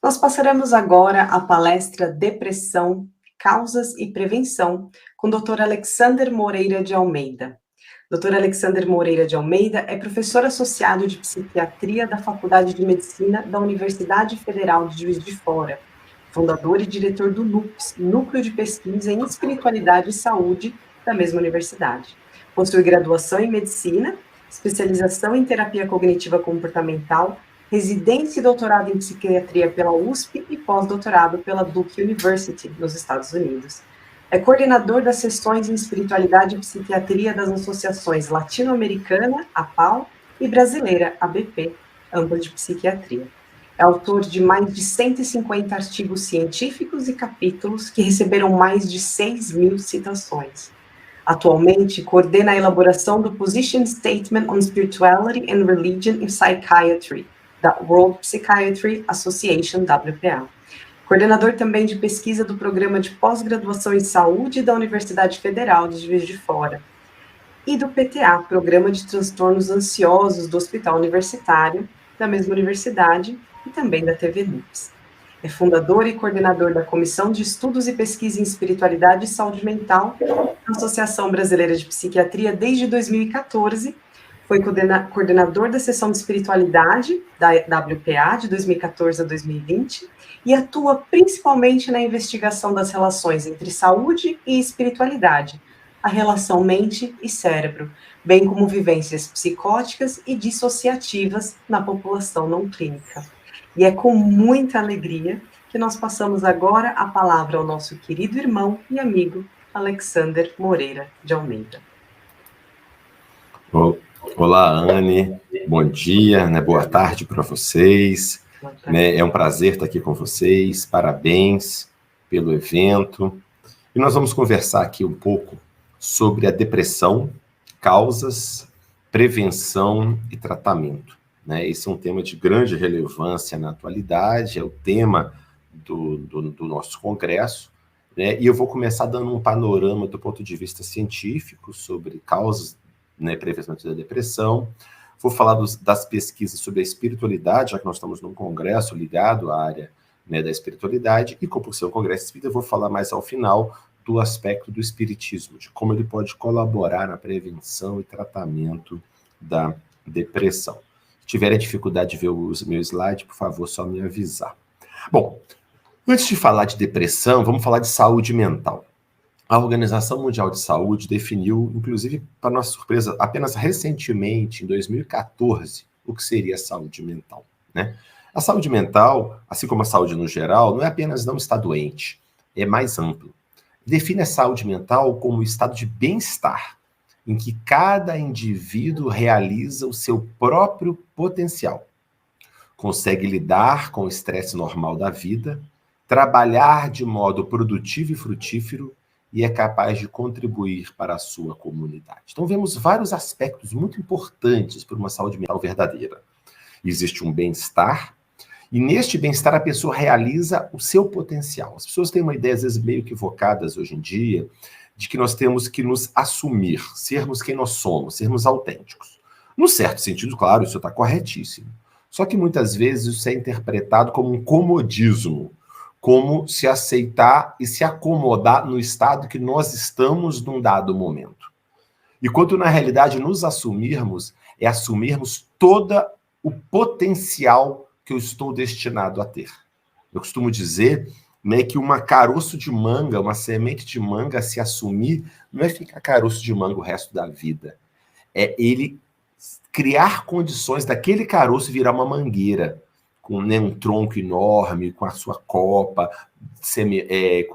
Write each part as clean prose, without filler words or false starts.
Nós passaremos agora à palestra Depressão, Causas e Prevenção, com o Dr. Alexander Moreira de Almeida. Dr. Alexander Moreira de Almeida é professor associado de psiquiatria da Faculdade de Medicina da Universidade Federal de Juiz de Fora, fundador e diretor do NUPS, Núcleo de Pesquisa em Espiritualidade e Saúde, da mesma universidade. Possui graduação em Medicina, especialização em Terapia Cognitiva Comportamental, residência e doutorado em Psiquiatria pela USP e pós-doutorado pela Duke University, nos Estados Unidos. É coordenador das sessões em Espiritualidade e Psiquiatria das associações Latino-Americana, APAL, e Brasileira, ABP, ambas de psiquiatria. É autor de mais de 150 artigos científicos e capítulos que receberam mais de 6.000 citações. Atualmente, coordena a elaboração do Position Statement on Spirituality and Religion in Psychiatry, da World Psychiatry Association, WPA. Coordenador também de pesquisa do Programa de Pós-Graduação em Saúde da Universidade Federal de Juiz de Fora. E do PTA, Programa de Transtornos Ansiosos do Hospital Universitário, da mesma universidade, e também da TV NUPS. É fundador e coordenador da Comissão de Estudos e Pesquisa em Espiritualidade e Saúde Mental da Associação Brasileira de Psiquiatria desde 2014, foi coordenador da Seção de Espiritualidade da WPA de 2014 a 2020 e atua principalmente na investigação das relações entre saúde e espiritualidade, a relação mente e cérebro, bem como vivências psicóticas e dissociativas na população não clínica. E é com muita alegria que nós passamos agora a palavra ao nosso querido irmão e amigo Alexander Moreira de Almeida. Olá, Anne, bom dia, boa tarde para vocês, é um prazer estar aqui com vocês, parabéns pelo evento, e nós vamos conversar aqui um pouco sobre a depressão, causas, prevenção e tratamento. Esse é um tema de grande relevância na atualidade, é o tema do nosso congresso, e eu vou começar dando um panorama do ponto de vista científico sobre causas, prevenção da depressão. Vou falar das pesquisas sobre a espiritualidade, já que nós estamos num congresso ligado à área da espiritualidade, e por ser um congresso espírita, eu vou falar mais ao final do aspecto do espiritismo, de como ele pode colaborar na prevenção e tratamento da depressão. Se tiverem dificuldade de ver o meu slide, por favor, só me avisar. Bom, antes de falar de depressão, vamos falar de saúde mental. A Organização Mundial de Saúde definiu, inclusive, para nossa surpresa, apenas recentemente, em 2014, o que seria a saúde mental. A saúde mental, assim como a saúde no geral, não é apenas não estar doente, é mais amplo. Define a saúde mental como um estado de bem-estar, em que cada indivíduo realiza o seu próprio potencial, consegue lidar com o estresse normal da vida, trabalhar de modo produtivo e frutífero, e é capaz de contribuir para a sua comunidade. Então, vemos vários aspectos muito importantes para uma saúde mental verdadeira. Existe um bem-estar, e neste bem-estar a pessoa realiza o seu potencial. As pessoas têm uma ideia, às vezes, meio equivocadas hoje em dia, de que nós temos que nos assumir, sermos quem nós somos, sermos autênticos. No certo sentido, claro, isso está corretíssimo. Só que muitas vezes isso é interpretado como um comodismo, como se aceitar e se acomodar no estado que nós estamos num dado momento. E quando, na realidade, nos assumirmos, é assumirmos todo o potencial que eu estou destinado a ter. Eu costumo dizer que uma caroço de manga, uma semente de manga se assumir, não é ficar caroço de manga o resto da vida. É ele criar condições daquele caroço virar uma mangueira, com um tronco enorme, com a sua copa,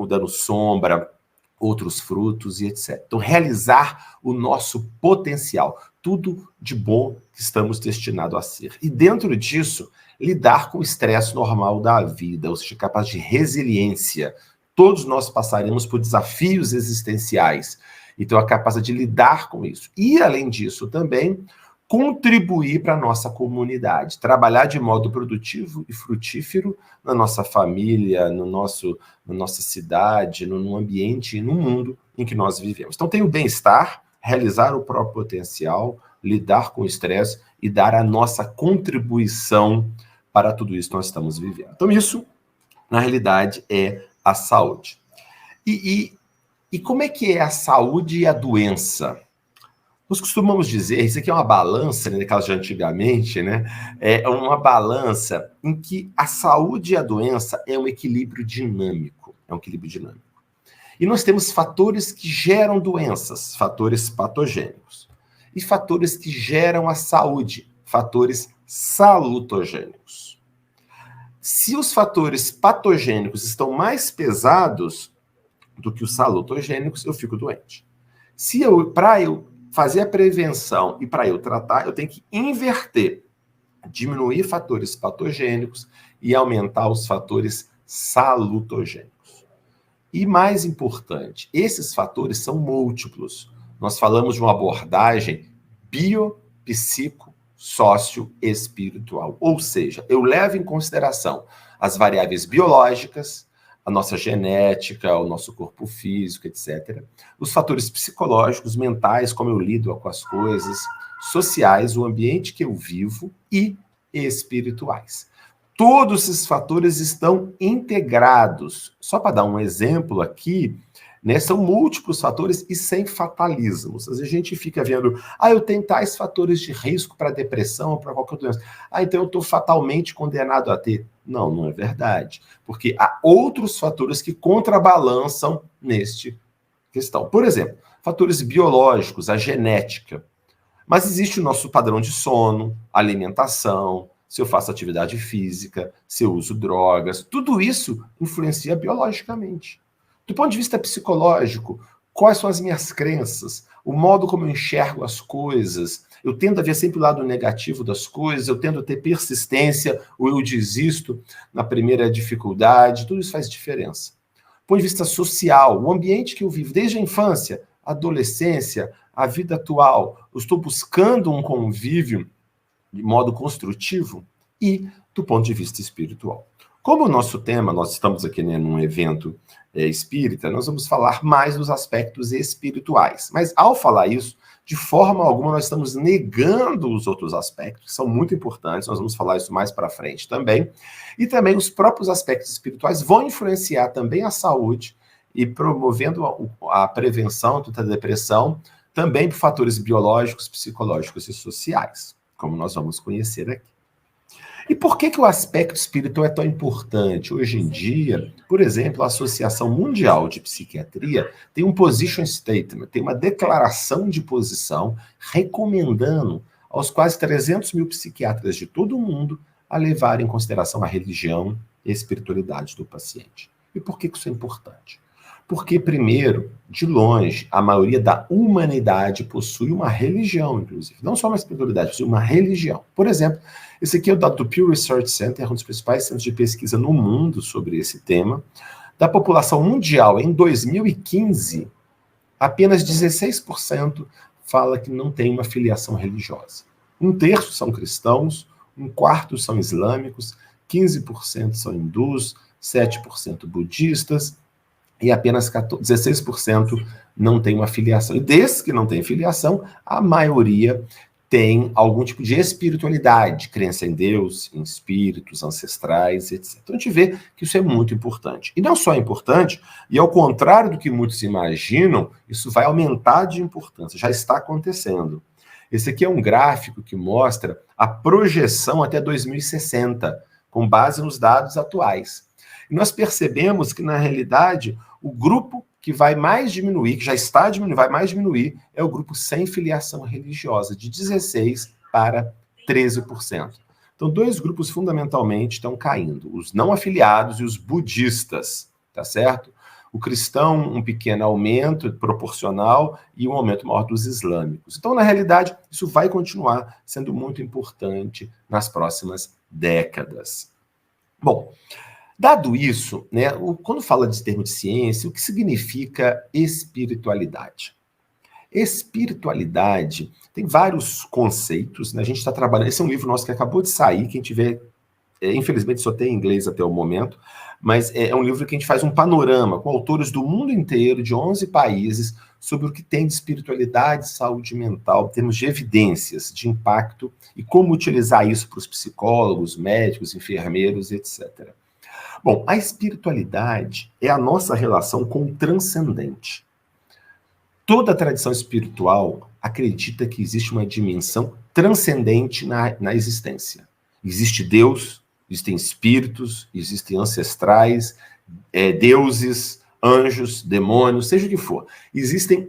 dando sombra, outros frutos e etc. Então, realizar o nosso potencial, tudo de bom que estamos destinados a ser. E dentro disso, lidar com o estresse normal da vida, ou seja, capaz de resiliência. Todos nós passaremos por desafios existenciais, então a capacidade de lidar com isso. E, além disso, também contribuir para a nossa comunidade, trabalhar de modo produtivo e frutífero na nossa família, na nossa cidade, no ambiente e no mundo em que nós vivemos. Então, tem o bem-estar, realizar o próprio potencial, lidar com o estresse e dar a nossa contribuição para tudo isso que nós estamos vivendo. Então, isso, na realidade, é a saúde. E como é que é a saúde e a doença? Nós costumamos dizer, isso aqui é uma balança, né, daquelas de antigamente, né? É uma balança em que a saúde e a doença é um equilíbrio dinâmico. É um equilíbrio dinâmico. E nós temos fatores que geram doenças, fatores patogênicos. E fatores que geram a saúde, fatores salutogênicos. Se os fatores patogênicos estão mais pesados do que os salutogênicos, eu fico doente. Para eu fazer a prevenção e para eu tratar, eu tenho que inverter, diminuir fatores patogênicos e aumentar os fatores salutogênicos. E mais importante, esses fatores são múltiplos. Nós falamos de uma abordagem biopsico-sócio-espiritual, ou seja, eu levo em consideração as variáveis biológicas, a nossa genética, o nosso corpo físico, etc. Os fatores psicológicos, mentais, como eu lido com as coisas, sociais, o ambiente que eu vivo e espirituais. Todos esses fatores estão integrados. Só para dar um exemplo aqui, né, são múltiplos fatores e sem fatalismos. Às vezes a gente fica vendo, eu tenho tais fatores de risco para depressão ou para qualquer doença. Então eu estou fatalmente condenado a ter. Não, não é verdade. Porque há outros fatores que contrabalançam neste questão. Por exemplo, fatores biológicos, a genética. Mas existe o nosso padrão de sono, alimentação, se eu faço atividade física, se eu uso drogas, tudo isso influencia biologicamente. Do ponto de vista psicológico, quais são as minhas crenças, o modo como eu enxergo as coisas, eu tendo a ver sempre o lado negativo das coisas, eu tendo a ter persistência, ou eu desisto na primeira dificuldade, tudo isso faz diferença. Do ponto de vista social, o ambiente que eu vivo desde a infância, a adolescência, a vida atual, eu estou buscando um convívio de modo construtivo e do ponto de vista espiritual. Como o nosso tema, nós estamos aqui, né, num evento espírita, nós vamos falar mais dos aspectos espirituais. Mas ao falar isso, de forma alguma nós estamos negando os outros aspectos, que são muito importantes, nós vamos falar isso mais para frente também. E também os próprios aspectos espirituais vão influenciar também a saúde e promovendo a prevenção da depressão, também por fatores biológicos, psicológicos e sociais, como nós vamos conhecer aqui. E por que o aspecto espiritual é tão importante? Hoje em dia, por exemplo, a Associação Mundial de Psiquiatria tem um position statement, tem uma declaração de posição recomendando aos quase 300 mil psiquiatras de todo o mundo a levar em consideração a religião e a espiritualidade do paciente. E por que isso é importante? Porque, primeiro, de longe, a maioria da humanidade possui uma religião, inclusive. Não só uma espiritualidade, possui uma religião. Por exemplo, esse aqui é o dado do Pew Research Center, um dos principais centros de pesquisa no mundo sobre esse tema. Da população mundial, em 2015, apenas 16% fala que não tem uma filiação religiosa. 1/3 são cristãos, 1/4 são islâmicos, 15% são hindus, 7% budistas, e apenas 16% não tem uma filiação. E desses que não têm filiação, a maioria tem algum tipo de espiritualidade, crença em Deus, em espíritos ancestrais, etc. Então a gente vê que isso é muito importante. E não só é importante, e ao contrário do que muitos imaginam, isso vai aumentar de importância, já está acontecendo. Esse aqui é um gráfico que mostra a projeção até 2060, com base nos dados atuais. E nós percebemos que, na realidade, o grupo que vai mais diminuir, que já está diminuindo, vai mais diminuir, é o grupo sem filiação religiosa, de 16% para 13%. Então, 2 grupos fundamentalmente estão caindo, os não afiliados e os budistas, tá certo? O cristão, um pequeno aumento proporcional e um aumento maior dos islâmicos. Então, na realidade, isso vai continuar sendo muito importante nas próximas décadas. Bom, dado isso, né, quando fala de termo de ciência, o que significa espiritualidade? Espiritualidade tem vários conceitos, né? A gente está trabalhando, esse é um livro nosso que acabou de sair, quem tiver infelizmente só tem em inglês até o momento, mas é um livro que a gente faz um panorama com autores do mundo inteiro, de 11 países, sobre o que tem de espiritualidade e saúde mental, em termos de evidências, de impacto, e como utilizar isso para os psicólogos, médicos, enfermeiros, etc. Bom, a espiritualidade é a nossa relação com o transcendente. Toda a tradição espiritual acredita que existe uma dimensão transcendente na existência. Existe Deus, existem espíritos, existem ancestrais, deuses, anjos, demônios, seja o que for. Existe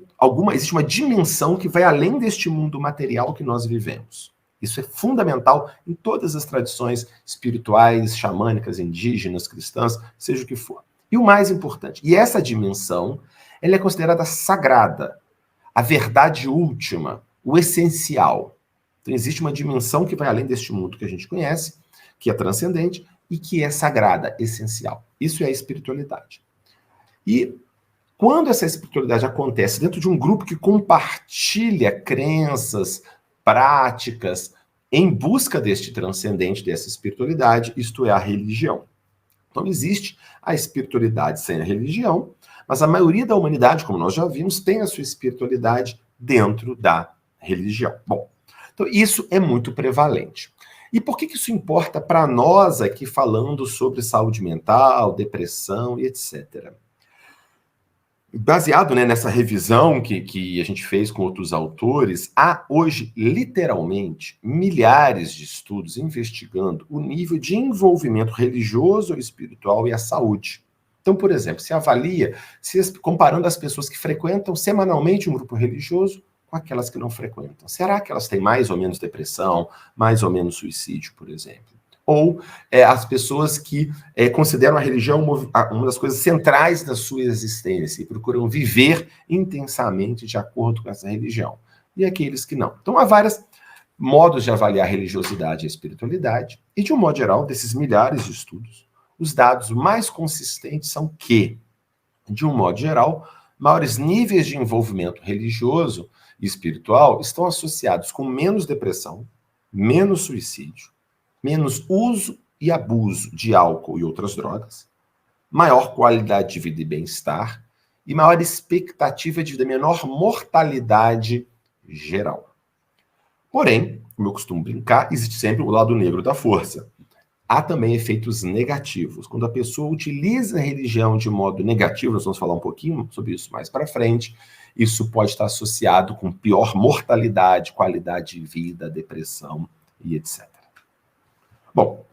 uma dimensão que vai além deste mundo material que nós vivemos. Isso é fundamental em todas as tradições espirituais, xamânicas, indígenas, cristãs, seja o que for. E o mais importante, e essa dimensão, ela é considerada sagrada, a verdade última, o essencial. Então existe uma dimensão que vai além deste mundo que a gente conhece, que é transcendente e que é sagrada, essencial. Isso é a espiritualidade. E quando essa espiritualidade acontece dentro de um grupo que compartilha crenças, práticas, em busca deste transcendente, dessa espiritualidade, isto é a religião. Então existe a espiritualidade sem a religião, mas a maioria da humanidade, como nós já vimos, tem a sua espiritualidade dentro da religião. Bom, então isso é muito prevalente. E por que isso importa para nós aqui falando sobre saúde mental, depressão e etc.? Baseado, né, nessa revisão que a gente fez com outros autores, há hoje, literalmente, milhares de estudos investigando o nível de envolvimento religioso ou espiritual e a saúde. Então, por exemplo, se avalia, comparando as pessoas que frequentam semanalmente um grupo religioso com aquelas que não frequentam. Será que elas têm mais ou menos depressão, mais ou menos suicídio, por exemplo? Ou as pessoas que consideram a religião uma das coisas centrais da sua existência e procuram viver intensamente de acordo com essa religião. E aqueles que não. Então, há vários modos de avaliar a religiosidade e a espiritualidade, e de um modo geral, desses milhares de estudos, os dados mais consistentes são que, de um modo geral, maiores níveis de envolvimento religioso e espiritual estão associados com menos depressão, menos suicídio, menos uso e abuso de álcool e outras drogas, maior qualidade de vida e bem-estar e maior expectativa de vida, menor mortalidade geral. Porém, como eu costumo brincar, existe sempre o lado negro da força. Há também efeitos negativos. Quando a pessoa utiliza a religião de modo negativo, nós vamos falar um pouquinho sobre isso mais para frente, isso pode estar associado com pior mortalidade, qualidade de vida, depressão e etc. Bom,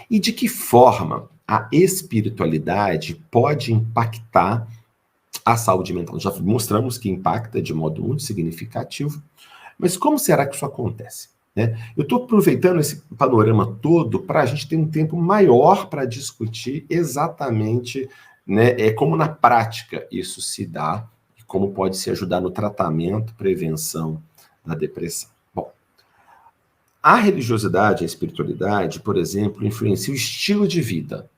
e de que forma a espiritualidade pode impactar a saúde mental? Já mostramos que impacta de modo muito significativo, mas como será que isso acontece? Eu estou aproveitando esse panorama todo para a gente ter um tempo maior para discutir exatamente como na prática isso se dá e como pode se ajudar no tratamento, prevenção da depressão. Bom, a religiosidade, a espiritualidade, por exemplo, influencia o estilo de vida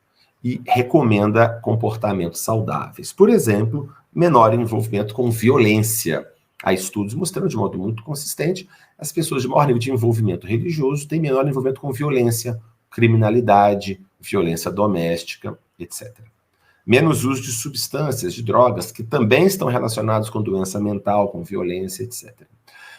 e recomenda comportamentos saudáveis. Por exemplo, menor envolvimento com violência. Há estudos mostrando de modo muito consistente as pessoas de maior nível de envolvimento religioso têm menor envolvimento com violência, criminalidade, violência doméstica, etc. Menos uso de substâncias, de drogas, que também estão relacionados com doença mental, com violência, etc.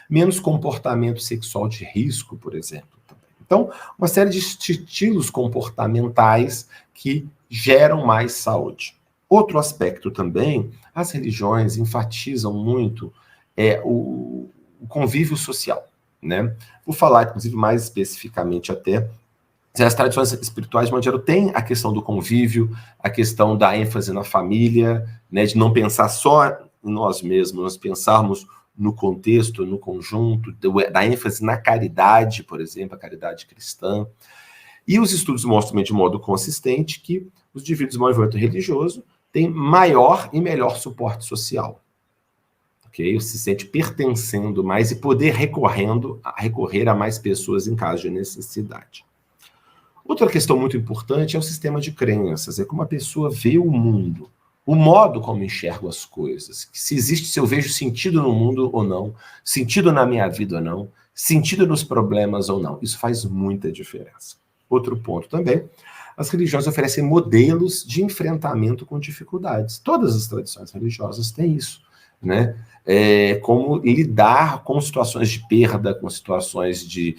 Menos comportamento sexual de risco, por exemplo. Então, uma série de estilos comportamentais que geram mais saúde. Outro aspecto também, as religiões enfatizam muito o convívio social, Vou falar, inclusive, mais especificamente até, as tradições espirituais, de modo geral, têm a questão do convívio, a questão da ênfase na família, de não pensar só em nós mesmos, nós pensarmos no contexto, no conjunto, da ênfase na caridade, por exemplo, a caridade cristã. E os estudos mostram de modo consistente que os indivíduos de maior envolvimento religioso têm maior e melhor suporte social. Se sente pertencendo mais e poder recorrer a mais pessoas em caso de necessidade. Outra questão muito importante é o sistema de crenças, é como a pessoa vê o mundo, o modo como enxergo as coisas, se eu vejo sentido no mundo ou não, sentido na minha vida ou não, sentido nos problemas ou não. Isso faz muita diferença. Outro ponto também, as religiões oferecem modelos de enfrentamento com dificuldades. Todas as tradições religiosas têm isso, né? Como lidar com situações de perda, com situações de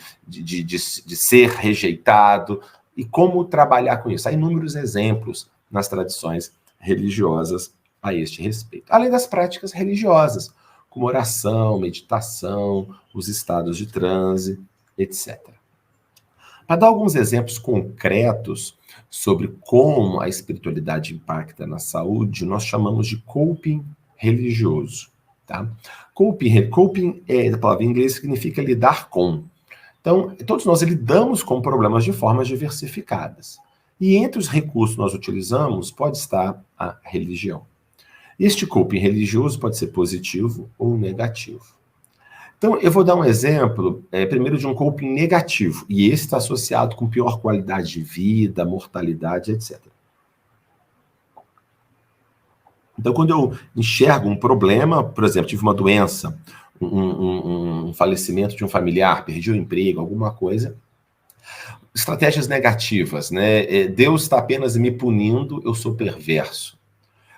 ser rejeitado, e como trabalhar com isso. Há inúmeros exemplos nas tradições religiosas a este respeito. Além das práticas religiosas, como oração, meditação, os estados de transe, etc. Para dar alguns exemplos concretos sobre como a espiritualidade impacta na saúde, nós chamamos de coping religioso. Tá? Coping da palavra em inglês significa lidar com. Então, todos nós lidamos com problemas de formas diversificadas. E entre os recursos que nós utilizamos pode estar a religião. Este coping religioso pode ser positivo ou negativo. Então, eu vou dar um exemplo, primeiro, de um coping negativo, e esse está associado com pior qualidade de vida, mortalidade, etc. Então, quando eu enxergo um problema, por exemplo, tive uma doença, um falecimento de um familiar, perdi o emprego, alguma coisa, estratégias negativas, né? Deus está apenas me punindo, eu sou perverso.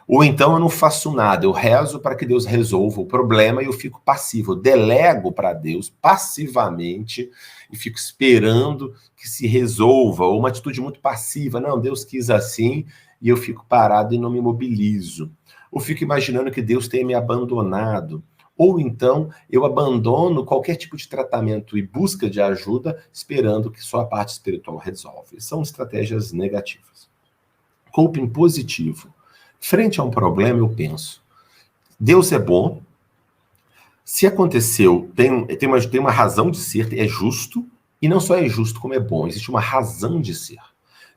Ou então eu não faço nada, eu rezo para que Deus resolva o problema e eu fico passivo, eu delego para Deus passivamente e fico esperando que se resolva, ou uma atitude muito passiva, não, Deus quis assim, e eu fico parado e não me mobilizo. Ou fico imaginando que Deus tenha me abandonado. Ou então eu abandono qualquer tipo de tratamento e busca de ajuda, esperando que só a parte espiritual resolve. São estratégias negativas. Coping positivo. Frente a um problema, eu penso, Deus é bom, se aconteceu, tem uma razão de ser, é justo, e não só é justo, como é bom, existe uma razão de ser.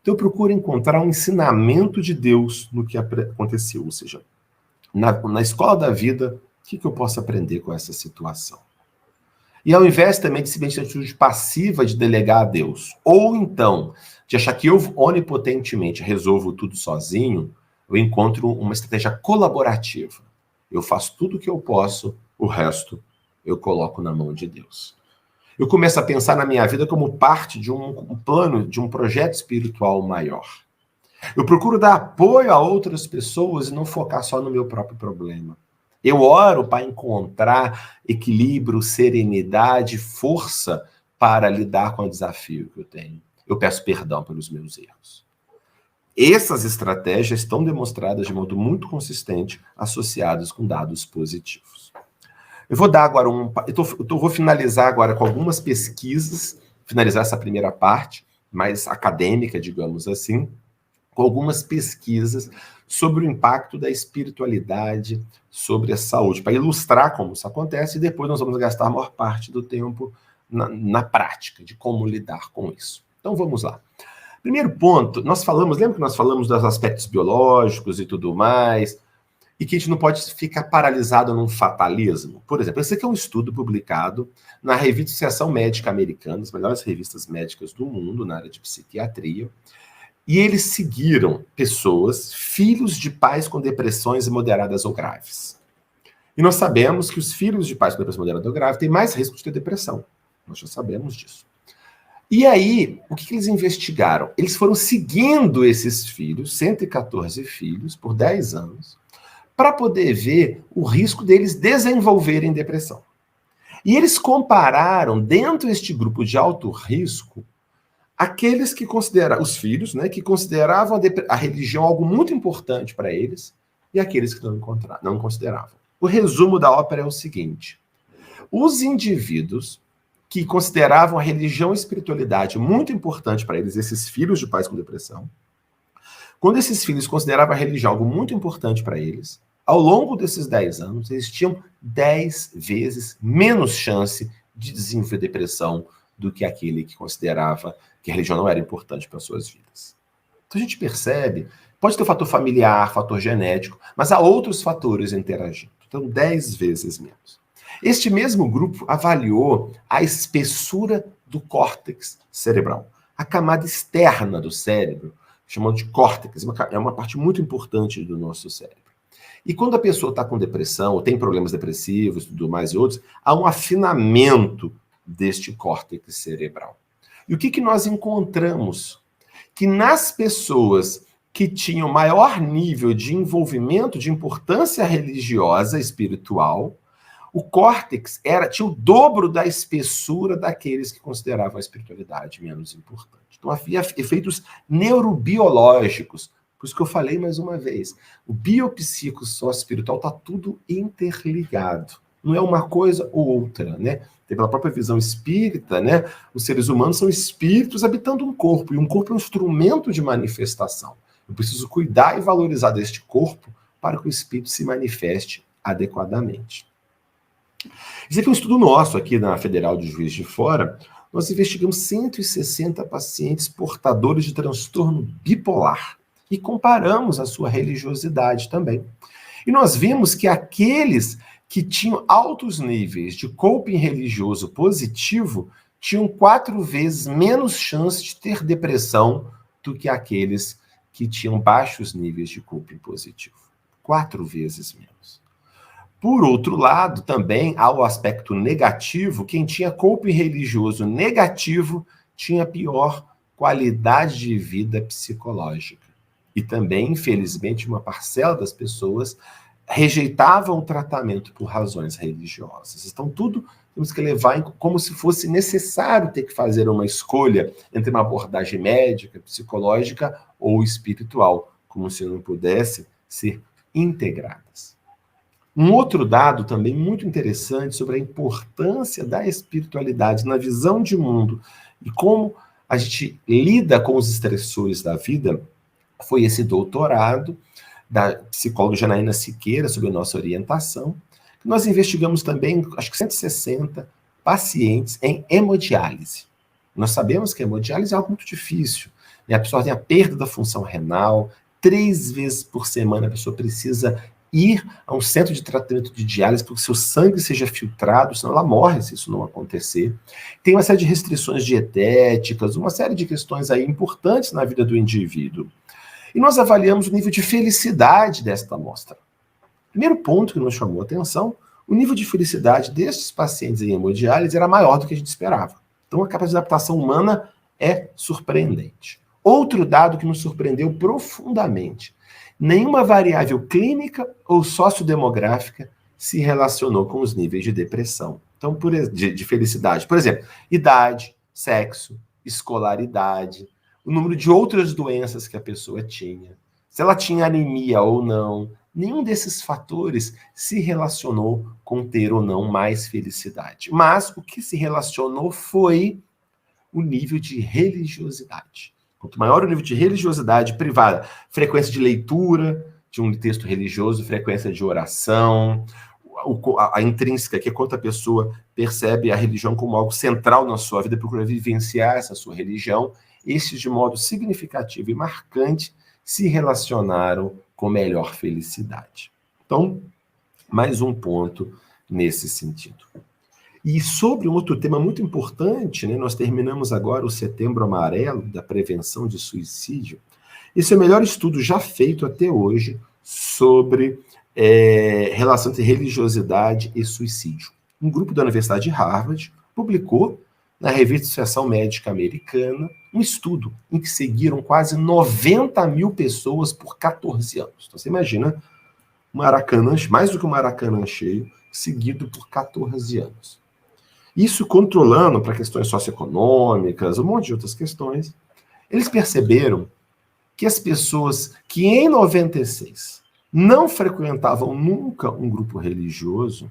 Então eu procuro encontrar um ensinamento de Deus no que aconteceu, ou seja, na escola da vida, o que eu posso aprender com essa situação? E ao invés também de se meter em atitude passiva de delegar a Deus, ou então de achar que eu onipotentemente resolvo tudo sozinho, eu encontro uma estratégia colaborativa. Eu faço tudo o que eu posso, o resto eu coloco na mão de Deus. Eu começo a pensar na minha vida como parte de um plano, de um projeto espiritual maior. Eu procuro dar apoio a outras pessoas e não focar só no meu próprio problema. Eu oro para encontrar equilíbrio, serenidade, força para lidar com o desafio que eu tenho. Eu peço perdão pelos meus erros. Essas estratégias estão demonstradas de modo muito consistente, associadas com dados positivos. Eu vou dar agora vou finalizar agora com algumas pesquisas, finalizar essa primeira parte, mais acadêmica, digamos assim, com algumas pesquisas sobre o impacto da espiritualidade sobre a saúde, para ilustrar como isso acontece, e depois nós vamos gastar a maior parte do tempo na prática, de como lidar com isso. Então vamos lá. Primeiro ponto, lembra que nós falamos dos aspectos biológicos e tudo mais, e que a gente não pode ficar paralisado num fatalismo? Por exemplo, esse aqui é um estudo publicado na revista Associação Médica Americana, as melhores revistas médicas do mundo na área de psiquiatria, e eles seguiram pessoas, filhos de pais com depressões moderadas ou graves. E nós sabemos que os filhos de pais com depressão moderada ou grave têm mais risco de ter depressão. Nós já sabemos disso. E aí, o que eles investigaram? Eles foram seguindo esses filhos, 114 filhos, por 10 anos, para poder ver o risco deles desenvolverem depressão. E eles compararam, dentro deste grupo de alto risco, aqueles que consideravam, os filhos, né, que consideravam a religião algo muito importante para eles, e aqueles que não consideravam. O resumo da ópera é o seguinte: os indivíduos que consideravam a religião e a espiritualidade muito importante para eles, esses filhos de pais com depressão, quando esses filhos consideravam a religião algo muito importante para eles, ao longo desses 10 anos, eles tinham 10 vezes menos chance de desenvolver depressão do que aquele que considerava que a religião não era importante para suas vidas. Então a gente percebe, pode ter o fator familiar, fator genético, mas há outros fatores interagindo. Então 10 vezes menos. Este mesmo grupo avaliou a espessura do córtex cerebral, a camada externa do cérebro, chamada de córtex, é uma parte muito importante do nosso cérebro. E quando a pessoa está com depressão, ou tem problemas depressivos, tudo mais e outros, há um afinamento deste córtex cerebral. E o que nós encontramos? Que nas pessoas que tinham maior nível de envolvimento, de importância religiosa, espiritual, o córtex tinha o dobro da espessura daqueles que consideravam a espiritualidade menos importante. Então havia efeitos neurobiológicos. Por isso que eu falei mais uma vez, o biopsico sócio-espiritual está tudo interligado. Não é uma coisa ou outra, né? Pela própria visão espírita, né? Os seres humanos são espíritos habitando um corpo, e um corpo é um instrumento de manifestação. Eu preciso cuidar e valorizar deste corpo para que o espírito se manifeste adequadamente. Esse aqui é um estudo nosso aqui na Federal de Juiz de Fora. Nós investigamos 160 pacientes portadores de transtorno bipolar e comparamos a sua religiosidade também. E nós vimos que aqueles que tinham altos níveis de coping religioso positivo tinham 4 vezes menos chance de ter depressão do que aqueles que tinham baixos níveis de coping positivo. 4 vezes menos. Por outro lado, também há o aspecto negativo. Quem tinha coping religioso negativo tinha pior qualidade de vida psicológica. E também, infelizmente, uma parcela das pessoas rejeitavam o tratamento por razões religiosas. Então, tudo temos que levar como se fosse necessário ter que fazer uma escolha entre uma abordagem médica, psicológica ou espiritual, como se não pudesse ser integradas. Um outro dado também muito interessante sobre a importância da espiritualidade na visão de mundo e como a gente lida com os estressores da vida foi esse doutorado da psicóloga Janaína Siqueira, sob a nossa orientação. Nós investigamos também, acho que 160 pacientes em hemodiálise. Nós sabemos que a hemodiálise é algo muito difícil, né? A pessoa tem a perda da função renal, 3 vezes por semana a pessoa precisa ir a um centro de tratamento de diálise para que seu sangue seja filtrado, senão ela morre se isso não acontecer. Tem uma série de restrições dietéticas, uma série de questões aí importantes na vida do indivíduo. E nós avaliamos o nível de felicidade desta amostra. Primeiro ponto que nos chamou a atenção, o nível de felicidade destes pacientes em hemodiálise era maior do que a gente esperava. Então a capacidade de adaptação humana é surpreendente. Outro dado que nos surpreendeu profundamente, nenhuma variável clínica ou sociodemográfica se relacionou com os níveis de depressão. Então, de felicidade. Por exemplo, idade, sexo, escolaridade, o número de outras doenças que a pessoa tinha, se ela tinha anemia ou não, nenhum desses fatores se relacionou com ter ou não mais felicidade. Mas o que se relacionou foi o nível de religiosidade. Quanto maior o nível de religiosidade privada, frequência de leitura de um texto religioso, frequência de oração, a intrínseca, que é quanto a pessoa percebe a religião como algo central na sua vida, procura vivenciar essa sua religião, estes, de modo significativo e marcante, se relacionaram com melhor felicidade. Então, mais um ponto nesse sentido. E sobre um outro tema muito importante, né, nós terminamos agora o Setembro Amarelo da prevenção de suicídio. Esse é o melhor estudo já feito até hoje sobre relação entre religiosidade e suicídio. Um grupo da Universidade de Harvard publicou na revista Associação Médica Americana um estudo em que seguiram quase 90 mil pessoas por 14 anos. Então você imagina Maracanã, mais do que um Maracanã cheio, seguido por 14 anos. Isso controlando para questões socioeconômicas, um monte de outras questões. Eles perceberam que as pessoas que em 96 não frequentavam nunca um grupo religioso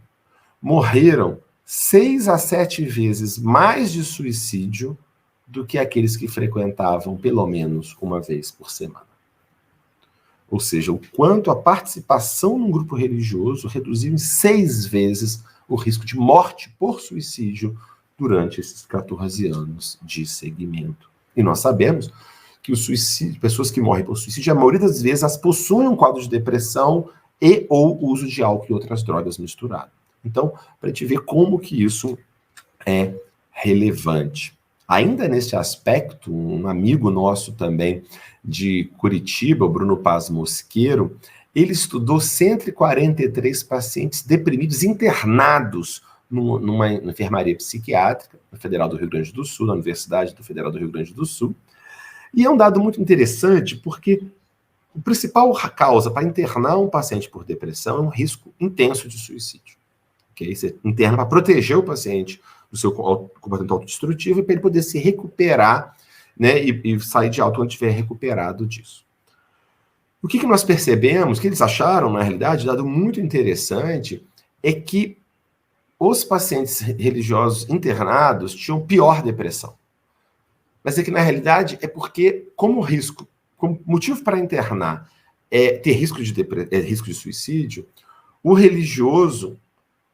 morreram 6 a 7 vezes mais de suicídio do que aqueles que frequentavam pelo menos uma vez por semana. Ou seja, o quanto a participação num grupo religioso reduziu em 6 vezes o risco de morte por suicídio durante esses 14 anos de segmento. E nós sabemos que o suicídio, pessoas que morrem por suicídio, a maioria das vezes elas possuem um quadro de depressão e ou uso de álcool e outras drogas misturado. Então, para a gente ver como que isso é relevante. Ainda nesse aspecto, um amigo nosso também de Curitiba, o Bruno Paz Mosqueiro, ele estudou 143 pacientes deprimidos internados numa enfermaria psiquiátrica, na Federal do Rio Grande do Sul, na Universidade do Federal do Rio Grande do Sul. E é um dado muito interessante, porque a principal causa para internar um paciente por depressão é um risco intenso de suicídio. Okay? Você interna para proteger o paciente do seu comportamento autodestrutivo e para ele poder se recuperar, né, e sair de alta quando estiver recuperado disso. O que nós percebemos, que eles acharam, na realidade, dado muito interessante, é que os pacientes religiosos internados tinham pior depressão. Mas é que, na realidade, é porque, como motivo para internar é ter risco de suicídio, o religioso,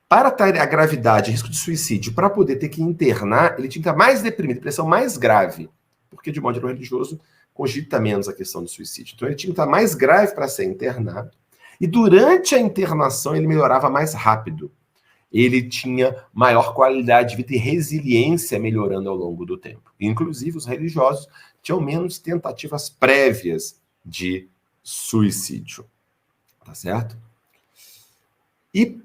para ter a gravidade, risco de suicídio, para poder ter que internar, ele tinha que estar mais deprimido, depressão mais grave, porque, de modo geral, o religioso cogita menos a questão do suicídio. Então, ele tinha que estar mais grave para ser internado, e durante a internação ele melhorava mais rápido. Ele tinha maior qualidade de vida e resiliência melhorando ao longo do tempo. Inclusive, os religiosos tinham menos tentativas prévias de suicídio. Tá certo? E,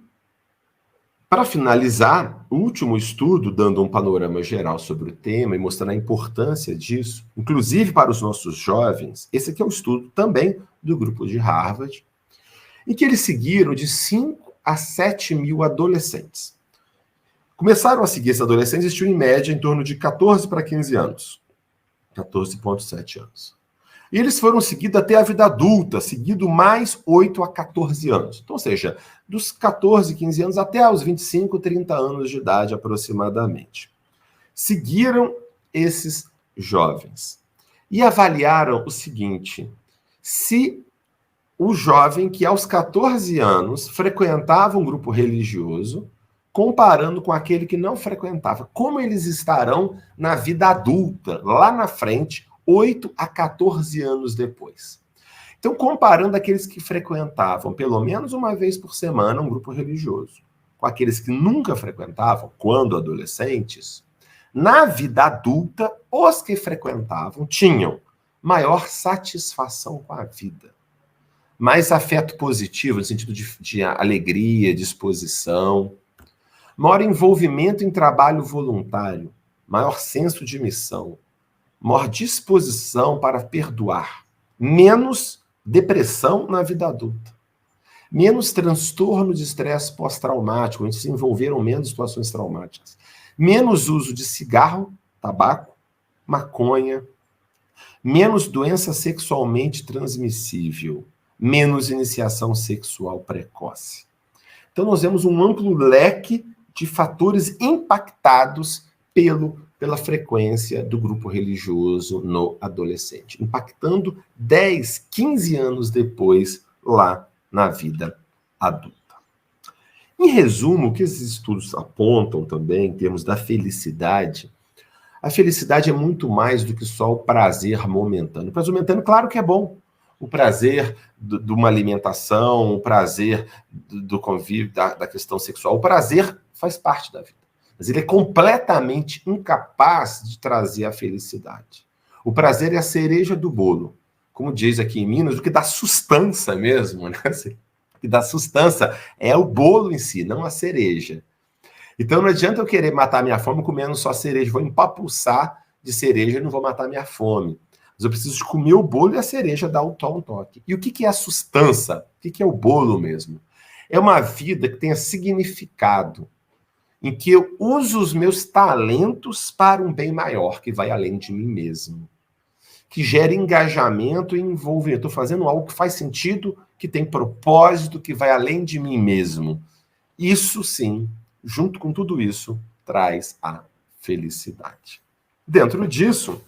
para finalizar, o último estudo, dando um panorama geral sobre o tema e mostrando a importância disso, inclusive para os nossos jovens, esse aqui é o estudo também do grupo de Harvard, em que eles seguiram de 5 a 7 mil adolescentes. Começaram a seguir esses adolescentes, existiam em média em torno de 14 para 15 anos. 14,7 anos. E eles foram seguidos até a vida adulta, seguido mais 8 a 14 anos. Então, ou seja, dos 14, 15 anos até os 25, 30 anos de idade aproximadamente. Seguiram esses jovens e avaliaram o seguinte: se o jovem que aos 14 anos frequentava um grupo religioso, comparando com aquele que não frequentava, como eles estarão na vida adulta, lá na frente, 8 a 14 anos depois. Então, comparando aqueles que frequentavam pelo menos uma vez por semana um grupo religioso, com aqueles que nunca frequentavam, quando adolescentes, na vida adulta, os que frequentavam tinham maior satisfação com a vida, mais afeto positivo, no sentido de alegria, disposição, maior envolvimento em trabalho voluntário, maior senso de missão, maior disposição para perdoar, menos depressão na vida adulta, menos transtorno de estresse pós-traumático, onde se envolveram menos situações traumáticas, menos uso de cigarro, tabaco, maconha, menos doença sexualmente transmissível, menos iniciação sexual precoce. Então, nós vemos um amplo leque de fatores impactados pela frequência do grupo religioso no adolescente, impactando 10, 15 anos depois lá na vida adulta. Em resumo, o que esses estudos apontam também, em termos da felicidade, a felicidade é muito mais do que só o prazer momentâneo. O prazer momentâneo, claro que é bom. O prazer de uma alimentação, o prazer do convívio, da questão sexual. O prazer faz parte da vida. Mas ele é completamente incapaz de trazer a felicidade. O prazer é a cereja do bolo. Como diz aqui em Minas, o que dá sustância mesmo, né? O que dá sustância é o bolo em si, não a cereja. Então não adianta eu querer matar minha fome comendo só cereja. Vou empapuçar de cereja e não vou matar minha fome. Mas eu preciso de comer o bolo e a cereja dá um toque. E o que é a sustância? O que é o bolo mesmo? É uma vida que tenha significado, em que eu uso os meus talentos para um bem maior, que vai além de mim mesmo. Que gera engajamento e envolvimento. Estou fazendo algo que faz sentido, que tem propósito, que vai além de mim mesmo. Isso sim, junto com tudo isso, traz a felicidade. Dentro disso,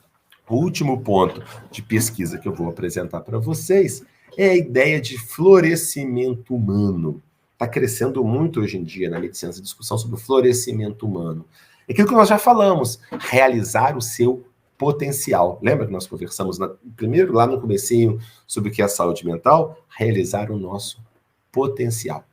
o último ponto de pesquisa que eu vou apresentar para vocês é a ideia de florescimento humano. Está crescendo muito hoje em dia na medicina, essa discussão sobre o florescimento humano. É aquilo que nós já falamos, realizar o seu potencial. Lembra que nós conversamos primeiro, lá no comecinho, sobre o que é a saúde mental? Realizar o nosso potencial.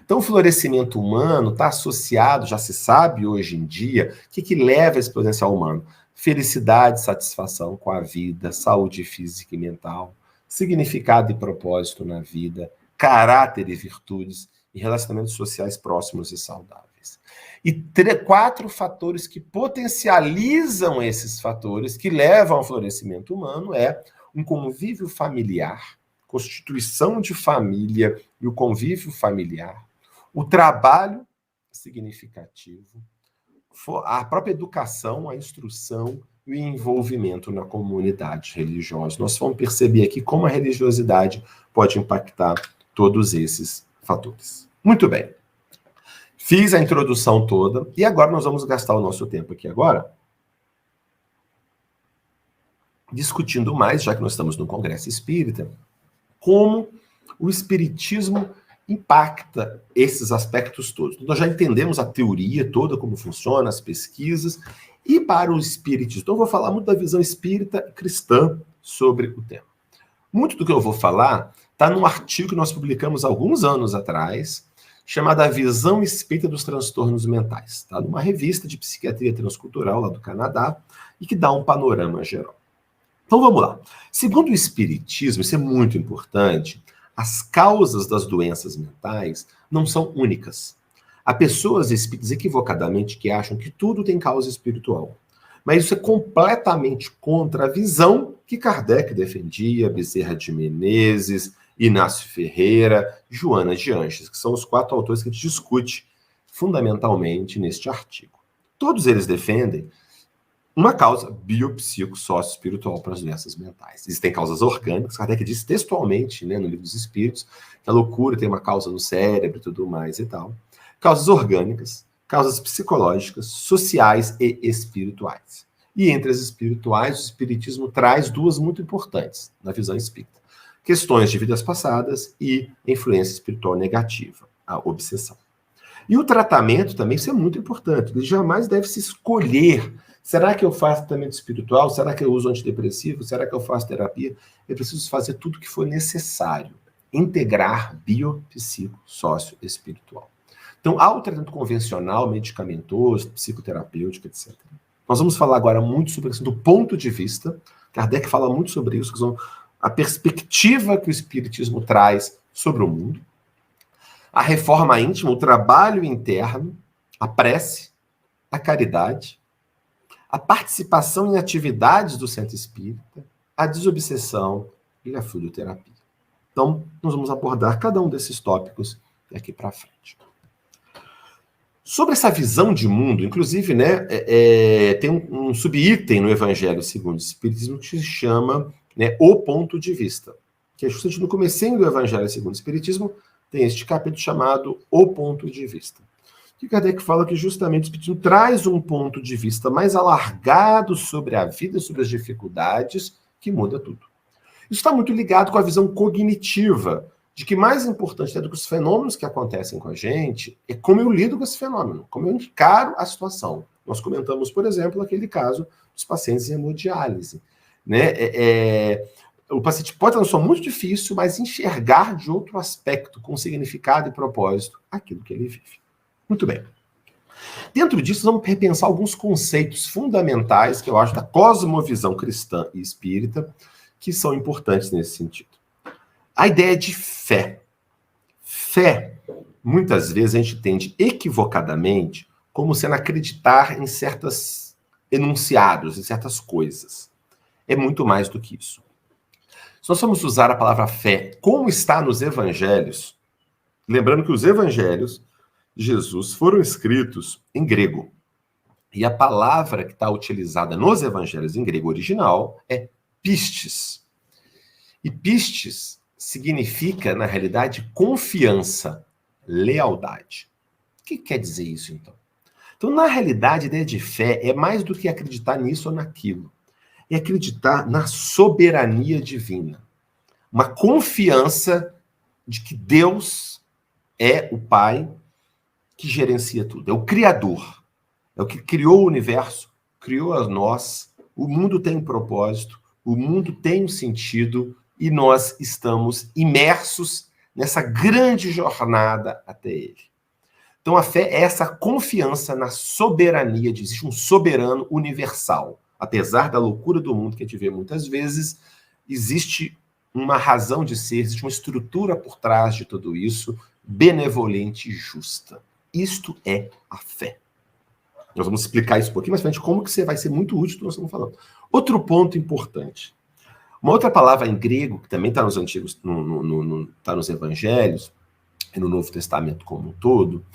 Então, o florescimento humano está associado, já se sabe hoje em dia, o que leva a esse potencial humano? Felicidade, satisfação com a vida, saúde física e mental, significado e propósito na vida, caráter e virtudes e relacionamentos sociais próximos e saudáveis. E 4 fatores que potencializam esses fatores, que levam ao florescimento humano, é um convívio familiar, constituição de família e o convívio familiar, o trabalho significativo, a própria educação, a instrução e o envolvimento na comunidade religiosa. Nós vamos perceber aqui como a religiosidade pode impactar todos esses fatores. Muito bem. Fiz a introdução toda e agora nós vamos gastar o nosso tempo aqui agora discutindo mais, já que nós estamos no Congresso Espírita, como o Espiritismo impacta esses aspectos todos. Nós já entendemos a teoria toda, como funciona, as pesquisas, e para o Espiritismo. Então, eu vou falar muito da visão espírita e cristã sobre o tema. Muito do que eu vou falar está num artigo que nós publicamos alguns anos atrás, chamado A Visão Espírita dos Transtornos Mentais. Está numa revista de psiquiatria transcultural lá do Canadá, e que dá um panorama geral. Então, vamos lá. Segundo o Espiritismo, isso é muito importante, as causas das doenças mentais não são únicas. Há pessoas espíritas equivocadamente que acham que tudo tem causa espiritual. Mas isso é completamente contra a visão que Kardec defendia, Bezerra de Menezes, Inácio Ferreira, Joana de Anches, que são os 4 autores que a gente discute fundamentalmente neste artigo. Todos eles defendem uma causa biopsico-sócio-espiritual para as doenças mentais. Existem causas orgânicas, Kardec diz textualmente, né, no Livro dos Espíritos, que a loucura tem uma causa no cérebro e tudo mais e tal. Causas orgânicas, causas psicológicas, sociais e espirituais. E entre as espirituais, o Espiritismo traz 2 muito importantes na visão espírita. Questões de vidas passadas e influência espiritual negativa, a obsessão. E o tratamento também, isso é muito importante. Ele jamais deve se escolher. Será que eu faço tratamento espiritual? Será que eu uso antidepressivo? Será que eu faço terapia? Eu preciso fazer tudo o que for necessário. Integrar biopsico, sócio, espiritual. Então, há o tratamento convencional, medicamentoso, psicoterapêutico, etc. Nós vamos falar agora muito sobre isso do ponto de vista. Kardec fala muito sobre isso, que são a perspectiva que o Espiritismo traz sobre o mundo. A reforma íntima, o trabalho interno, a prece, a caridade, a participação em atividades do centro espírita, a desobsessão e a fluidoterapia. Então, nós vamos abordar cada um desses tópicos daqui para frente. Sobre essa visão de mundo, inclusive, né, tem um subitem no Evangelho segundo o Espiritismo que se chama, né, O Ponto de Vista, que é justamente no comecinho do Evangelho segundo o Espiritismo, tem este capítulo chamado O Ponto de Vista. Que Kardec fala que justamente o Espiritismo traz um ponto de vista mais alargado sobre a vida, sobre as dificuldades, que muda tudo. Isso está muito ligado com a visão cognitiva, de que mais importante do que os fenômenos que acontecem com a gente é como eu lido com esse fenômeno, como eu encaro a situação. Nós comentamos, por exemplo, aquele caso dos pacientes em hemodiálise. Né? O paciente pode ter uma situação muito difícil, mas enxergar de outro aspecto, com significado e propósito, aquilo que ele vive. Muito bem. Dentro disso, vamos repensar alguns conceitos fundamentais que eu acho da cosmovisão cristã e espírita, que são importantes nesse sentido. A ideia de fé. Fé, muitas vezes a gente entende equivocadamente como sendo acreditar em certos enunciados, em certas coisas. É muito mais do que isso. Se nós formos usar a palavra fé como está nos evangelhos, lembrando que os evangelhos de Jesus foram escritos em grego. E a palavra que está utilizada nos evangelhos em grego original é pistes. E pistes significa, na realidade, confiança, lealdade. O que quer dizer isso, então? Então, na realidade, a ideia de fé é mais do que acreditar nisso ou naquilo. É acreditar na soberania divina. Uma confiança de que Deus é o Pai que gerencia tudo. É o Criador. É o que criou o universo, criou a nós. O mundo tem um propósito, o mundo tem um sentido e nós estamos imersos nessa grande jornada até ele. Então, a fé é essa confiança na soberania, existe um soberano universal. Apesar da loucura do mundo que a gente vê muitas vezes, existe uma razão de ser, existe uma estrutura por trás de tudo isso, benevolente e justa. Isto é a fé. Nós vamos explicar isso um pouquinho mais frente, como que você vai ser muito útil do que nós estamos falando. Outro ponto importante. Uma outra palavra em grego, que também está nos antigos, está nos evangelhos, e no Novo Testamento como um todo,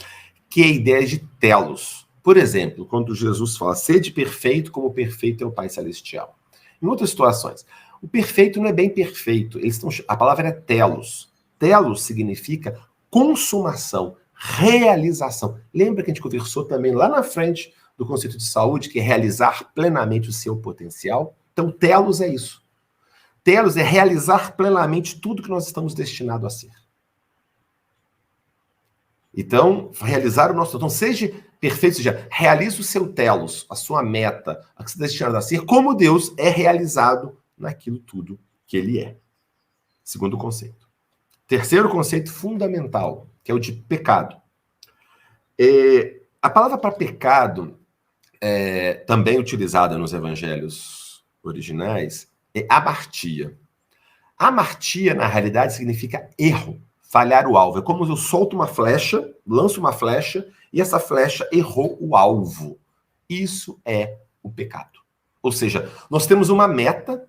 que é a ideia de telos. Por exemplo, quando Jesus fala, sede perfeito como perfeito é o Pai Celestial. Em outras situações, o perfeito não é bem perfeito. A palavra é telos. Telos significa consumação, realização. Lembra que a gente conversou também lá na frente do conceito de saúde, que é realizar plenamente o seu potencial? Então, telos é isso. Telos é realizar plenamente tudo que nós estamos destinados a ser. Então, realizar o nosso... Então, seja perfeito, seja, realize o seu telos, a sua meta, a que você está destinado a ser, como Deus é realizado naquilo tudo que Ele é. Segundo conceito. Terceiro conceito fundamental, que é o de pecado. A palavra para pecado, também utilizada nos evangelhos originais, é amartia. Amartia, na realidade, significa erro, falhar o alvo. É como se eu solto uma flecha, lanço uma flecha, e essa flecha errou o alvo. Isso é o pecado. Ou seja, nós temos uma meta,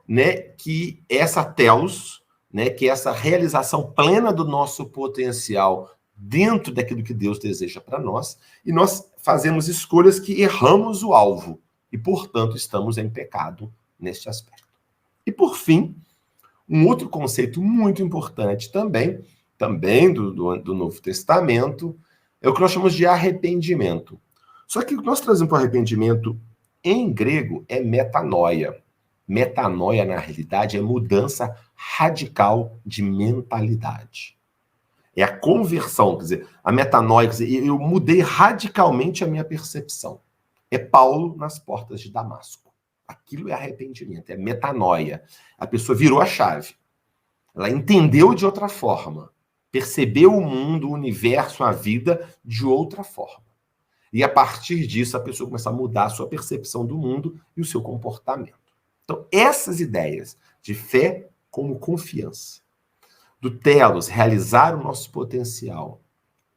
né, que é essa telos, né, que é essa realização plena do nosso potencial dentro daquilo que Deus deseja para nós, e nós fazemos escolhas que erramos o alvo, e, portanto, estamos em pecado neste aspecto. E, por fim, um outro conceito muito importante também do Novo Testamento, é o que nós chamamos de arrependimento. Só que o que nós trazemos para o arrependimento em grego é metanoia. Metanoia, na realidade, é mudança radical de mentalidade. É a conversão, quer dizer, a metanoia, quer dizer, eu mudei radicalmente a minha percepção. É Paulo nas portas de Damasco. Aquilo é arrependimento, é metanoia. A pessoa virou a chave. Ela entendeu de outra forma. Percebeu o mundo, o universo, a vida de outra forma. E a partir disso, a pessoa começa a mudar a sua percepção do mundo e o seu comportamento. Então, essas ideias de fé como confiança, do telos, realizar o nosso potencial,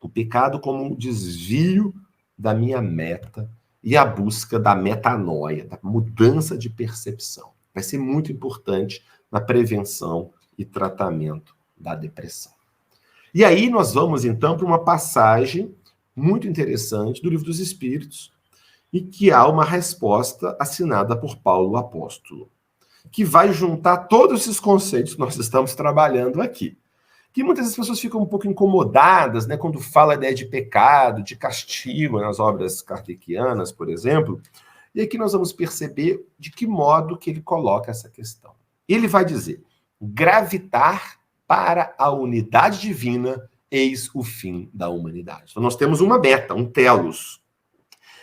o pecado como um desvio da minha meta e a busca da metanoia, da mudança de percepção. Vai ser muito importante na prevenção e tratamento da depressão. E aí nós vamos, então, para uma passagem muito interessante do Livro dos Espíritos, e que há uma resposta assinada por Paulo o Apóstolo, que vai juntar todos esses conceitos que nós estamos trabalhando aqui. Que muitas vezes as pessoas ficam um pouco incomodadas, né, quando fala a ideia de pecado, de castigo, nas obras kardecianas, por exemplo, e aqui nós vamos perceber de que modo que ele coloca essa questão. Ele vai dizer, gravitar para a unidade divina, eis o fim da humanidade. Então nós temos uma meta, um telos,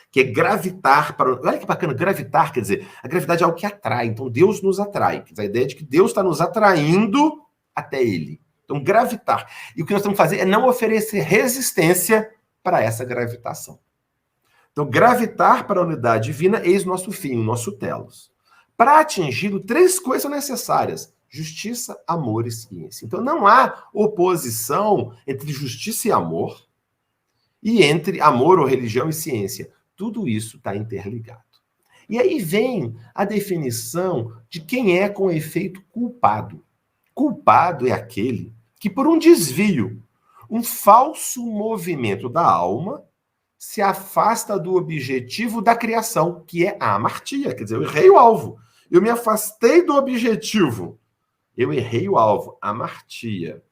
que é gravitar para... Olha que bacana, gravitar quer dizer, a gravidade é algo que atrai, então Deus nos atrai. A ideia de que Deus está nos atraindo até Ele. Então, gravitar. E o que nós temos que fazer é não oferecer resistência para essa gravitação. Então, gravitar para a unidade divina, eis o nosso fim, o nosso telos. Para atingi-lo, 3 coisas são necessárias. Justiça, amor e ciência. Então, não há oposição entre justiça e amor, e entre amor ou religião e ciência. Tudo isso está interligado. E aí vem a definição de quem é, com efeito, culpado. Culpado é aquele que, por um desvio, um falso movimento da alma, se afasta do objetivo da criação, que é a amartia. Quer dizer, eu errei o alvo. Eu me afastei do objetivo. Eu errei o alvo, a amartia.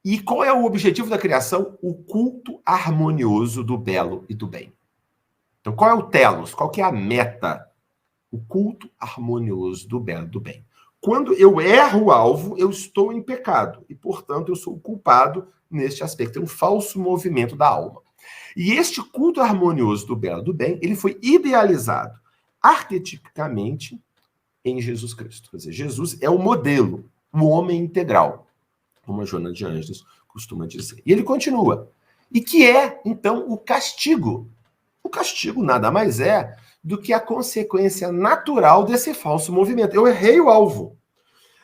E qual é o objetivo da criação? O culto harmonioso do belo e do bem. Então, qual é o telos? Qual que é a meta? O culto harmonioso do belo e do bem. Quando eu erro o alvo, eu estou em pecado. E, portanto, eu sou culpado neste aspecto. É um falso movimento da alma. E este culto harmonioso do belo e do bem, ele foi idealizado arquetipicamente em Jesus Cristo. Quer dizer, Jesus é o modelo, o homem integral, como a Joana de Anjos costuma dizer. E ele continua. E que é, então, o castigo. O castigo nada mais é do que a consequência natural desse falso movimento. Eu errei o alvo.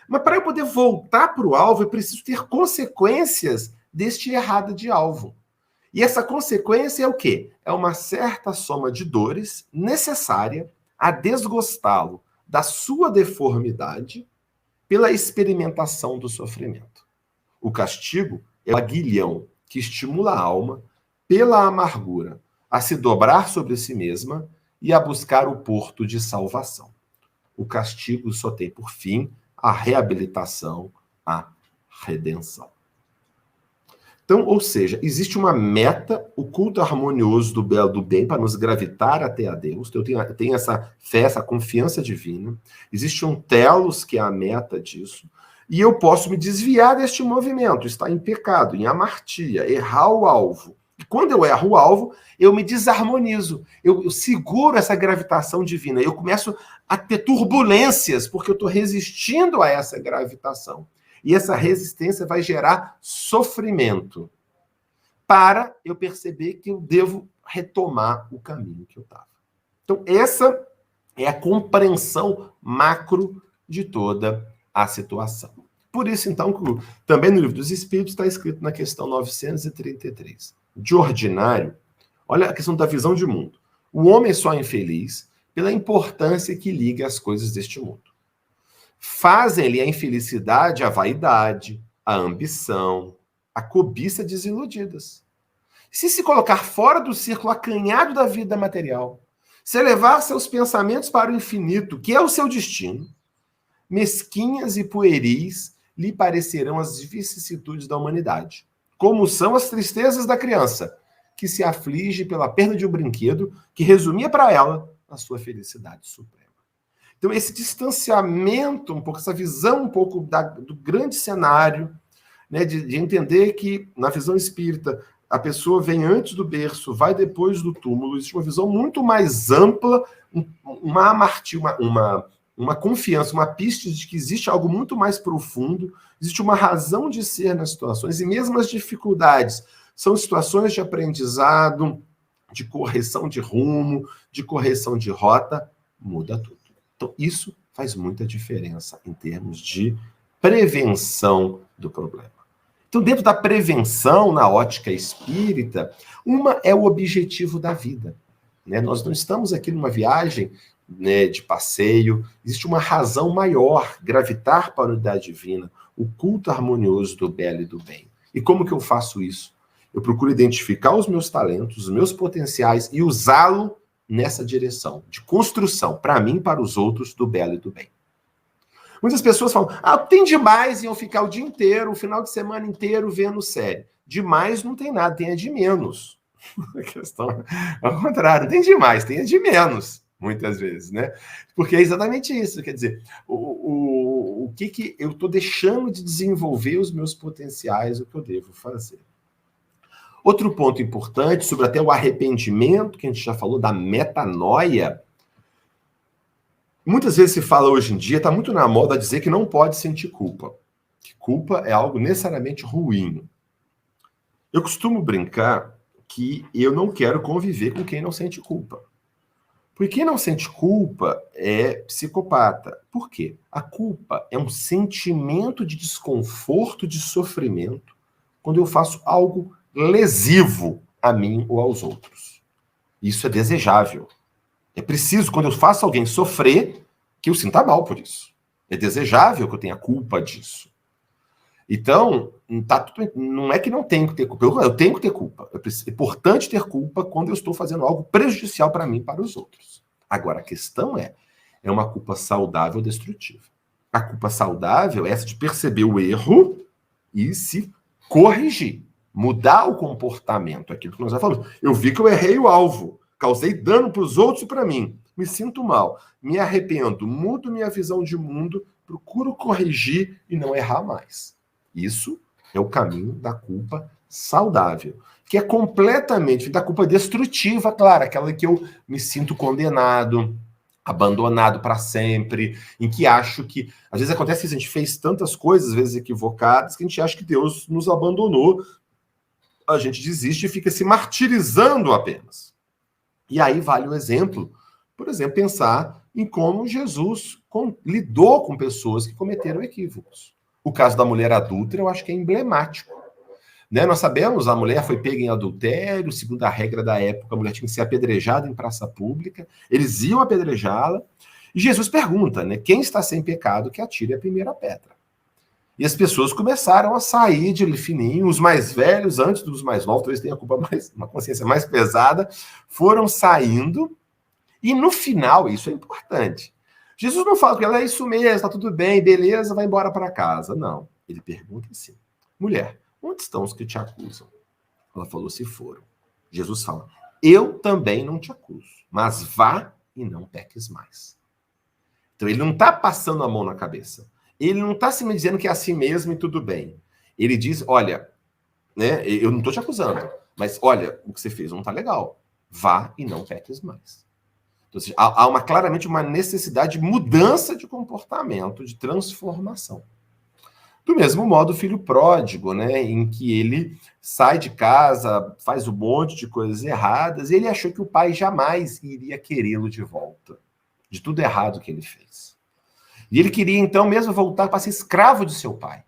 Mas para eu poder voltar para o alvo, eu preciso ter consequências deste errado de alvo. E essa consequência é o quê? É uma certa soma de dores necessária a desgostá-lo da sua deformidade pela experimentação do sofrimento. O castigo é o aguilhão que estimula a alma, pela amargura, a se dobrar sobre si mesma e a buscar o porto de salvação. O castigo só tem por fim a reabilitação, a redenção. Então, ou seja, existe uma meta, o culto harmonioso do belo do bem para nos gravitar até a Deus. Eu tenho essa fé, essa confiança divina. Existe um telos, que é a meta disso. E eu posso me desviar deste movimento, estar em pecado, em amartia, errar o alvo. E quando eu erro o alvo, eu me desarmonizo. Eu seguro essa gravitação divina. Eu começo a ter turbulências, porque eu estou resistindo a essa gravitação. E essa resistência vai gerar sofrimento, para eu perceber que eu devo retomar o caminho que eu estava. Então, essa é a compreensão macro de toda a situação. Por isso, então, também no Livro dos Espíritos está escrito na questão 933. De ordinário, olha a questão da visão de mundo. O homem só é infeliz pela importância que liga às coisas deste mundo. Fazem-lhe a infelicidade a vaidade, a ambição, a cobiça desiludidas. Se colocar fora do círculo acanhado da vida material, se elevar seus pensamentos para o infinito, que é o seu destino, mesquinhas e pueris lhe parecerão as vicissitudes da humanidade, como são as tristezas da criança, que se aflige pela perda de um brinquedo que resumia para ela a sua felicidade suprema. Então, esse distanciamento, um pouco, essa visão um pouco do grande cenário, né, de entender que, na visão espírita, a pessoa vem antes do berço, vai depois do túmulo, existe uma visão muito mais ampla, uma confiança, uma pista de que existe algo muito mais profundo, existe uma razão de ser nas situações, e mesmo as dificuldades são situações de aprendizado, de correção de rumo, de correção de rota, muda tudo. Então, isso faz muita diferença em termos de prevenção do problema. Então, dentro da prevenção, na ótica espírita, uma é o objetivo da vida. Né? Nós não estamos aqui numa viagem, né, de passeio, existe uma razão maior, gravitar para a unidade divina, o culto harmonioso do belo e do bem. E como que eu faço isso? Eu procuro identificar os meus talentos, os meus potenciais e usá-lo nessa direção de construção, para mim e para os outros, do belo e do bem. Muitas pessoas falam, tem demais em eu ficar o dia inteiro, o final de semana inteiro vendo série. Demais não tem nada, tem é de menos. A questão é ao contrário, tem demais, tem é de menos, muitas vezes, né? Porque é exatamente isso, quer dizer, o que eu estou deixando de desenvolver os meus potenciais, o que eu devo fazer. Outro ponto importante, sobre até o arrependimento, que a gente já falou, da metanoia. Muitas vezes se fala hoje em dia, está muito na moda dizer que não pode sentir culpa. Que culpa é algo necessariamente ruim. Eu costumo brincar que eu não quero conviver com quem não sente culpa. Porque quem não sente culpa é psicopata. Por quê? A culpa é um sentimento de desconforto, de sofrimento, quando eu faço algo lesivo a mim ou aos outros. Isso é desejável. É preciso, quando eu faço alguém sofrer, que eu sinta mal por isso. É desejável que eu tenha culpa disso. Então, não é que não tenho que ter culpa. Eu tenho que ter culpa. É importante ter culpa quando eu estou fazendo algo prejudicial para mim e para os outros. Agora, a questão é uma culpa saudável ou destrutiva. A culpa saudável é essa de perceber o erro e se corrigir. Mudar o comportamento, aquilo que nós já falamos. Eu vi que eu errei o alvo, causei dano para os outros e para mim. Me sinto mal, me arrependo, mudo minha visão de mundo, procuro corrigir e não errar mais. Isso é o caminho da culpa saudável, que é completamente da culpa destrutiva, claro, aquela que eu me sinto condenado, abandonado para sempre, em que acho que... Às vezes acontece que a gente fez tantas coisas, às vezes equivocadas, que a gente acha que Deus nos abandonou, a gente desiste e fica se martirizando apenas. E aí vale o exemplo, por exemplo, pensar em como Jesus lidou com pessoas que cometeram equívocos. O caso da mulher adúltera eu acho que é emblemático. Né? Nós sabemos, a mulher foi pega em adultério, segundo a regra da época, a mulher tinha que ser apedrejada em praça pública, eles iam apedrejá-la, e Jesus pergunta, né, quem está sem pecado que atire a primeira pedra. E as pessoas começaram a sair de fininho, os mais velhos, antes dos mais novos, talvez tenham uma consciência mais pesada, foram saindo, e no final, isso é importante, Jesus não fala com ela, é isso mesmo, está tudo bem, beleza, vai embora para casa. Não, ele pergunta assim, mulher, onde estão os que te acusam? Ela falou, se foram. Jesus fala, eu também não te acuso, mas vá e não peques mais. Então ele não está passando a mão na cabeça. Ele não está se me dizendo que é assim mesmo e tudo bem. Ele diz, olha, né, eu não estou te acusando, mas olha, o que você fez não está legal. Vá e não peques mais. Então, há claramente uma necessidade de mudança de comportamento, de transformação. Do mesmo modo, o filho pródigo, né, em que ele sai de casa, faz um monte de coisas erradas, e ele achou que o pai jamais iria querê-lo de volta, de tudo errado que ele fez. E ele queria, então, mesmo voltar para ser escravo de seu pai.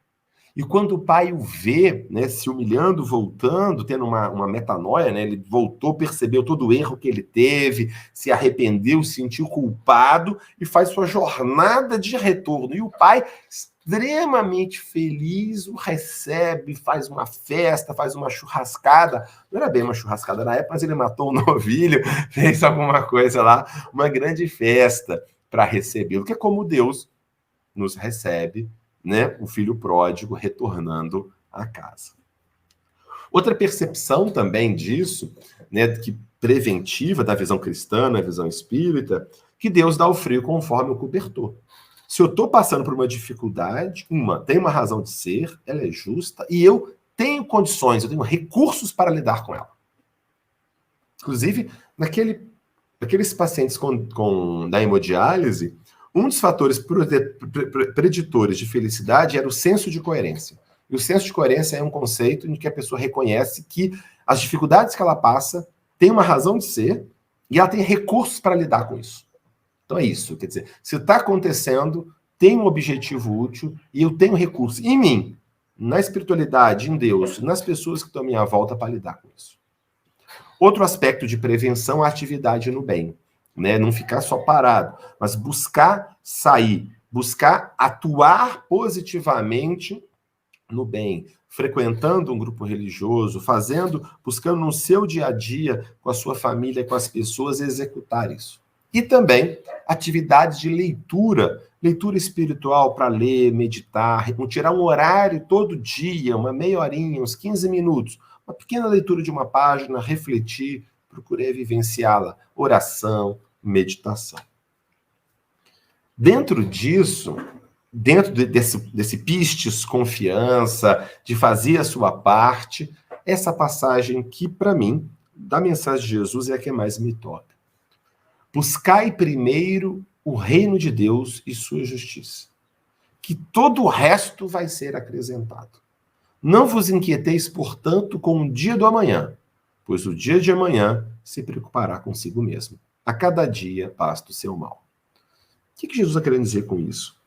E quando o pai o vê, né, se humilhando, voltando, tendo uma metanoia, né, ele voltou, percebeu todo o erro que ele teve, se arrependeu, se sentiu culpado e faz sua jornada de retorno. E o pai, extremamente feliz, o recebe, faz uma festa, faz uma churrascada. Não era bem uma churrascada na época, mas ele matou um novilho, fez alguma coisa lá, uma grande festa para recebê-lo, que é como Deus nos recebe, né, o filho pródigo retornando à casa. Outra percepção também disso, né, que preventiva da visão cristã, da visão espírita, que Deus dá o frio conforme o cobertor. Se eu estou passando por uma dificuldade, tem uma razão de ser, ela é justa, e eu tenho condições, eu tenho recursos para lidar com ela. Inclusive, naqueles pacientes da hemodiálise, um dos fatores preditores de felicidade era o senso de coerência. E o senso de coerência é um conceito em que a pessoa reconhece que as dificuldades que ela passa têm uma razão de ser e ela tem recursos para lidar com isso. Então é isso, quer dizer, se está acontecendo, tem um objetivo útil e eu tenho recursos em mim, na espiritualidade, em Deus, nas pessoas que estão à minha volta para lidar com isso. Outro aspecto de prevenção é a atividade no bem. Né? Não ficar só parado, mas buscar sair, buscar atuar positivamente no bem, frequentando um grupo religioso, buscando no seu dia a dia, com a sua família, com as pessoas, executar isso. E também atividades de leitura espiritual para ler, meditar, tirar um horário todo dia, uma meia horinha, uns 15 minutos, uma pequena leitura de uma página, refletir, procurei vivenciá-la, oração, meditação. Dentro disso, dentro desse pistes, confiança, de fazer a sua parte, essa passagem que, para mim, da mensagem de Jesus é a que mais me toca. Buscai primeiro o reino de Deus e sua justiça, que todo o resto vai ser acrescentado. Não vos inquieteis, portanto, com o dia do amanhã, pois o dia de amanhã se preocupará consigo mesmo. A cada dia basta o seu mal. O que Jesus está querendo dizer com isso?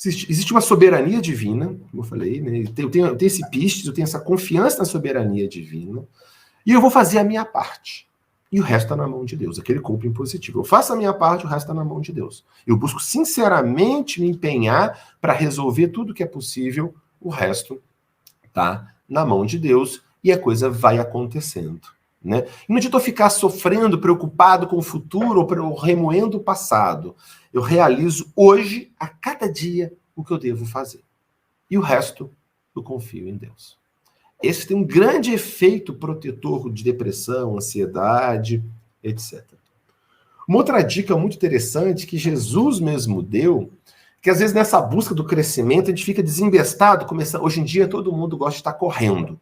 Existe uma soberania divina, como eu falei, né? Eu tenho esse pistes, eu tenho essa confiança na soberania divina, e eu vou fazer a minha parte. E o resto está na mão de Deus, aquele coping positivo. Eu faço a minha parte, o resto está na mão de Deus. Eu busco sinceramente me empenhar para resolver tudo que é possível, o resto está na mão de Deus e a coisa vai acontecendo. Né? E não adianta eu ficar sofrendo, preocupado com o futuro ou remoendo o passado. Eu realizo hoje, a cada dia, o que eu devo fazer. E o resto, eu confio em Deus. Esse tem um grande efeito protetor de depressão, ansiedade, etc. Uma outra dica muito interessante que Jesus mesmo deu, que às vezes nessa busca do crescimento a gente fica desembestado, hoje em dia todo mundo gosta de estar correndo.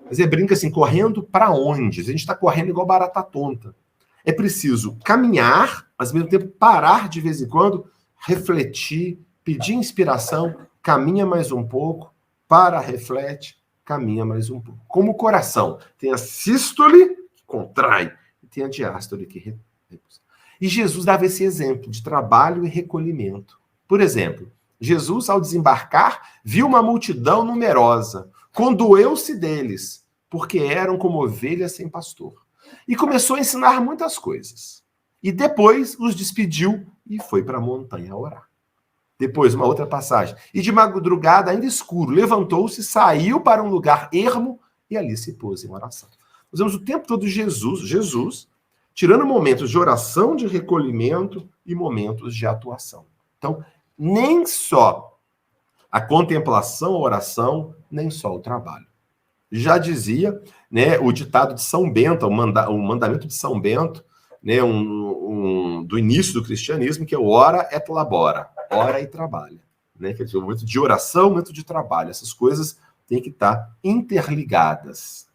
Mas ele brinca assim, correndo para onde? A gente está correndo igual barata tonta. É preciso caminhar, mas ao mesmo tempo parar de vez em quando, refletir, pedir inspiração, caminha mais um pouco, para, reflete, caminha mais um pouco. Como o coração. Tem a sístole, que contrai, e tem a diástole, que repousa. E Jesus dava esse exemplo de trabalho e recolhimento. Por exemplo, Jesus, ao desembarcar, viu uma multidão numerosa. condoeu-se deles, porque eram como ovelhas sem pastor. E começou a ensinar muitas coisas. E depois os despediu e foi para a montanha orar. Depois, uma outra passagem. E de madrugada, ainda escuro, levantou-se, saiu para um lugar ermo e ali se pôs em oração. Nós vemos o tempo todo Jesus, tirando momentos de oração, de recolhimento e momentos de atuação. Então, nem só a contemplação, a oração, nem só o trabalho. Já dizia, né, o ditado de São Bento, o mandamento de São Bento, né, do início do cristianismo, que é o ora et labora, ora e trabalha. Né, quer dizer, o momento de oração, o momento de trabalho. Essas coisas têm que estar interligadas.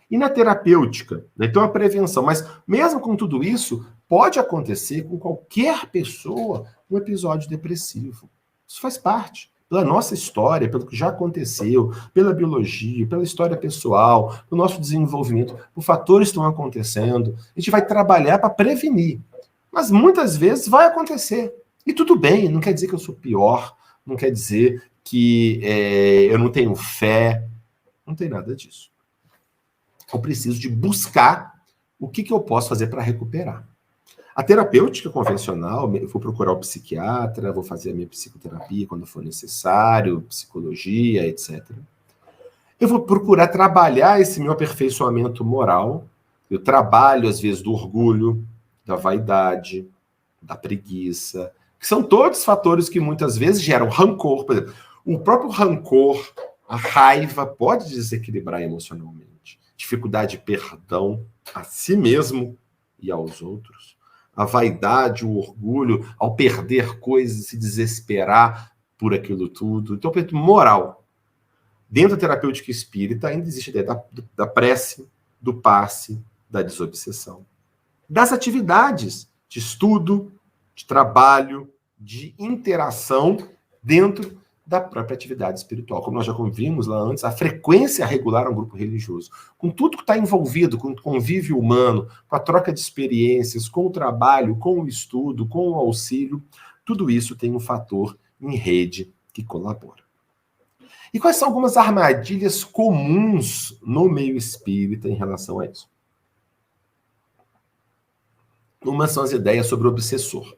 E na terapêutica, né, então a prevenção, mas mesmo com tudo isso, pode acontecer com qualquer pessoa um episódio depressivo. Isso faz parte. Pela nossa história, pelo que já aconteceu, pela biologia, pela história pessoal, pelo nosso desenvolvimento, os fatores estão acontecendo, a gente vai trabalhar para prevenir. Mas muitas vezes vai acontecer. E tudo bem, não quer dizer que eu sou pior, não quer dizer que eu não tenho fé, não tem nada disso. Eu preciso de buscar o que eu posso fazer para recuperar. A terapêutica convencional, eu vou procurar o psiquiatra, vou fazer a minha psicoterapia quando for necessário, psicologia, etc. Eu vou procurar trabalhar esse meu aperfeiçoamento moral. Eu trabalho, às vezes, do orgulho, da vaidade, da preguiça, que são todos fatores que muitas vezes geram rancor. Por exemplo, o próprio rancor, a raiva, pode desequilibrar emocionalmente. Dificuldade de perdão a si mesmo e aos outros. A vaidade, o orgulho, ao perder coisas, se desesperar por aquilo tudo. Então, moral. Dentro da terapêutica espírita, ainda existe a ideia da prece, do passe, da desobsessão. Das atividades de estudo, de trabalho, de interação dentro da própria atividade espiritual. Como nós já vimos lá antes, a frequência regular a um grupo religioso. Com tudo que está envolvido, com o convívio humano, com a troca de experiências, com o trabalho, com o estudo, com o auxílio, tudo isso tem um fator em rede que colabora. E quais são algumas armadilhas comuns no meio espírita em relação a isso? Uma são as ideias sobre o obsessor.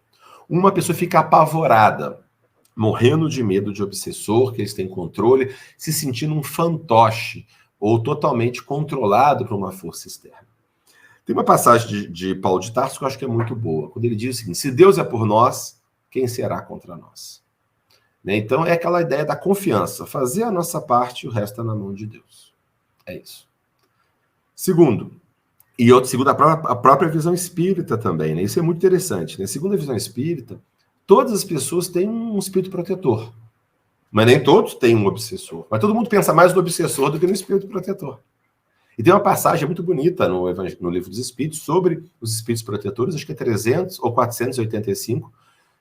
Uma pessoa fica apavorada, morrendo de medo de obsessor, que eles têm controle, se sentindo um fantoche, ou totalmente controlado por uma força externa. Tem uma passagem de Paulo de Tarso que eu acho que é muito boa, quando ele diz o seguinte: se Deus é por nós, quem será contra nós? Né? Então é aquela ideia da confiança, fazer a nossa parte e o resto está na mão de Deus. É isso. Segundo a própria visão espírita também, né? Isso é muito interessante, né? Segundo a visão espírita, todas as pessoas têm um espírito protetor. Mas nem todos têm um obsessor. Mas todo mundo pensa mais no obsessor do que no espírito protetor. E tem uma passagem muito bonita no Livro dos Espíritos sobre os espíritos protetores, acho que é 300 ou 485,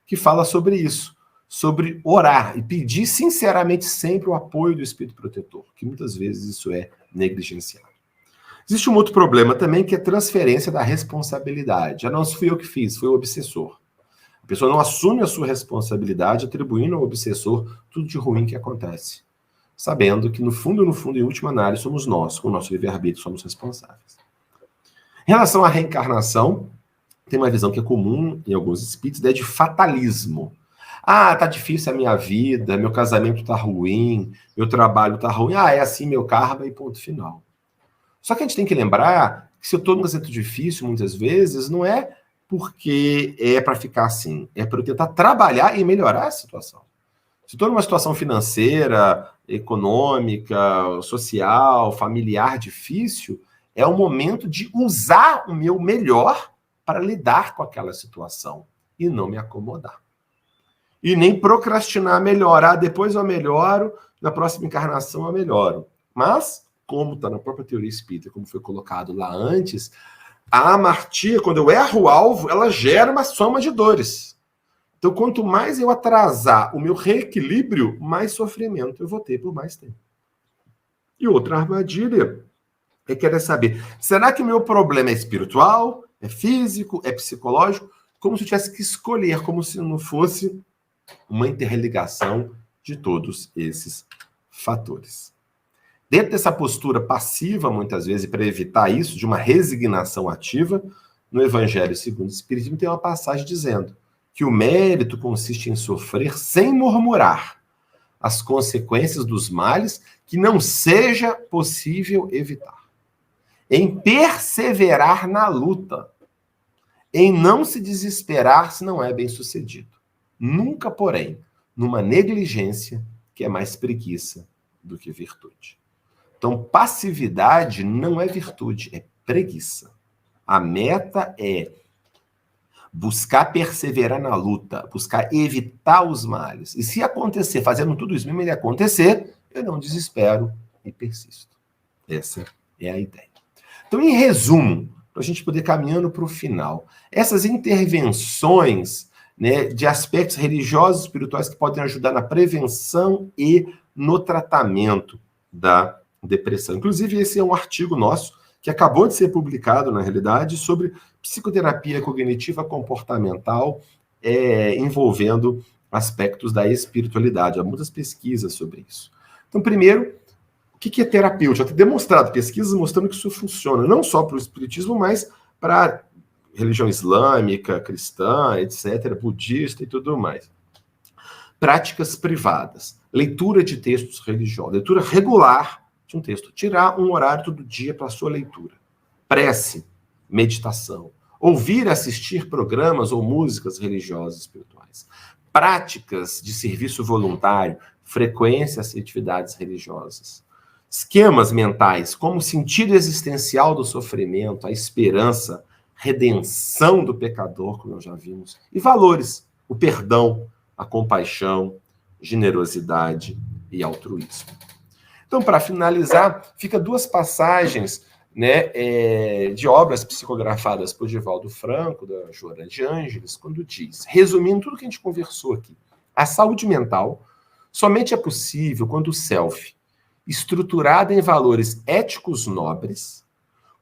que fala sobre isso. Sobre orar e pedir sinceramente sempre o apoio do espírito protetor, que muitas vezes isso é negligenciado. Existe um outro problema também, que é a transferência da responsabilidade. Já não fui eu que fiz, foi o obsessor. A pessoa não assume a sua responsabilidade, atribuindo ao obsessor tudo de ruim que acontece. Sabendo que, no fundo, em última análise, somos nós, com o nosso livre-arbítrio, somos responsáveis. Em relação à reencarnação, tem uma visão que é comum em alguns espíritos, ideia de fatalismo. Ah, tá difícil a minha vida, meu casamento tá ruim, meu trabalho tá ruim, é assim meu karma e ponto final. Só que a gente tem que lembrar que se eu estou num casamento difícil, muitas vezes, não é porque é para ficar assim, é para eu tentar trabalhar e melhorar a situação. Se estou numa situação financeira, econômica, social, familiar difícil, é o momento de usar o meu melhor para lidar com aquela situação e não me acomodar. E nem procrastinar, melhorar, depois eu melhoro, na próxima encarnação eu melhoro. Mas, como está na própria teoria espírita, como foi colocado lá antes, a amartia, quando eu erro o alvo, ela gera uma soma de dores. Então, quanto mais eu atrasar o meu reequilíbrio, mais sofrimento eu vou ter por mais tempo. E outra armadilha é querer saber, será que o meu problema é espiritual, é físico, é psicológico? Como se eu tivesse que escolher, como se não fosse uma interligação de todos esses fatores. Dentro dessa postura passiva, muitas vezes, para evitar isso, de uma resignação ativa, no Evangelho segundo o Espiritismo tem uma passagem dizendo que o mérito consiste em sofrer sem murmurar as consequências dos males que não seja possível evitar, em perseverar na luta, em não se desesperar se não é bem-sucedido. Nunca, porém, numa negligência que é mais preguiça do que virtude. Então, passividade não é virtude, é preguiça. A meta é buscar perseverar na luta, buscar evitar os males. E se acontecer, fazendo tudo isso, mesmo ele acontecer, eu não desespero e persisto. Essa é a ideia. Então, em resumo, para a gente poder ir caminhando para o final, essas intervenções, né, de aspectos religiosos e espirituais que podem ajudar na prevenção e no tratamento da depressão. Inclusive, esse é um artigo nosso que acabou de ser publicado, na realidade, sobre psicoterapia cognitiva comportamental, envolvendo aspectos da espiritualidade. Há muitas pesquisas sobre isso. Então, primeiro, o que é terapêutico? Já tem demonstrado, pesquisas mostrando que isso funciona, não só para o espiritismo, mas para religião islâmica, cristã, etc., budista e tudo mais. Práticas privadas, leitura de textos religiosos, leitura regular de um texto, tirar um horário todo dia para a sua leitura. Prece, meditação, ouvir, assistir programas ou músicas religiosas espirituais. Práticas de serviço voluntário, frequência às atividades religiosas. Esquemas mentais, como o sentido existencial do sofrimento, a esperança, redenção do pecador, como nós já vimos, e valores, o perdão, a compaixão, generosidade e altruísmo. Então, para finalizar, fica duas passagens, né, de obras psicografadas por Divaldo Franco, da Joana de Ângeles, quando diz, resumindo tudo que a gente conversou aqui, a saúde mental somente é possível quando o self, estruturado em valores éticos nobres,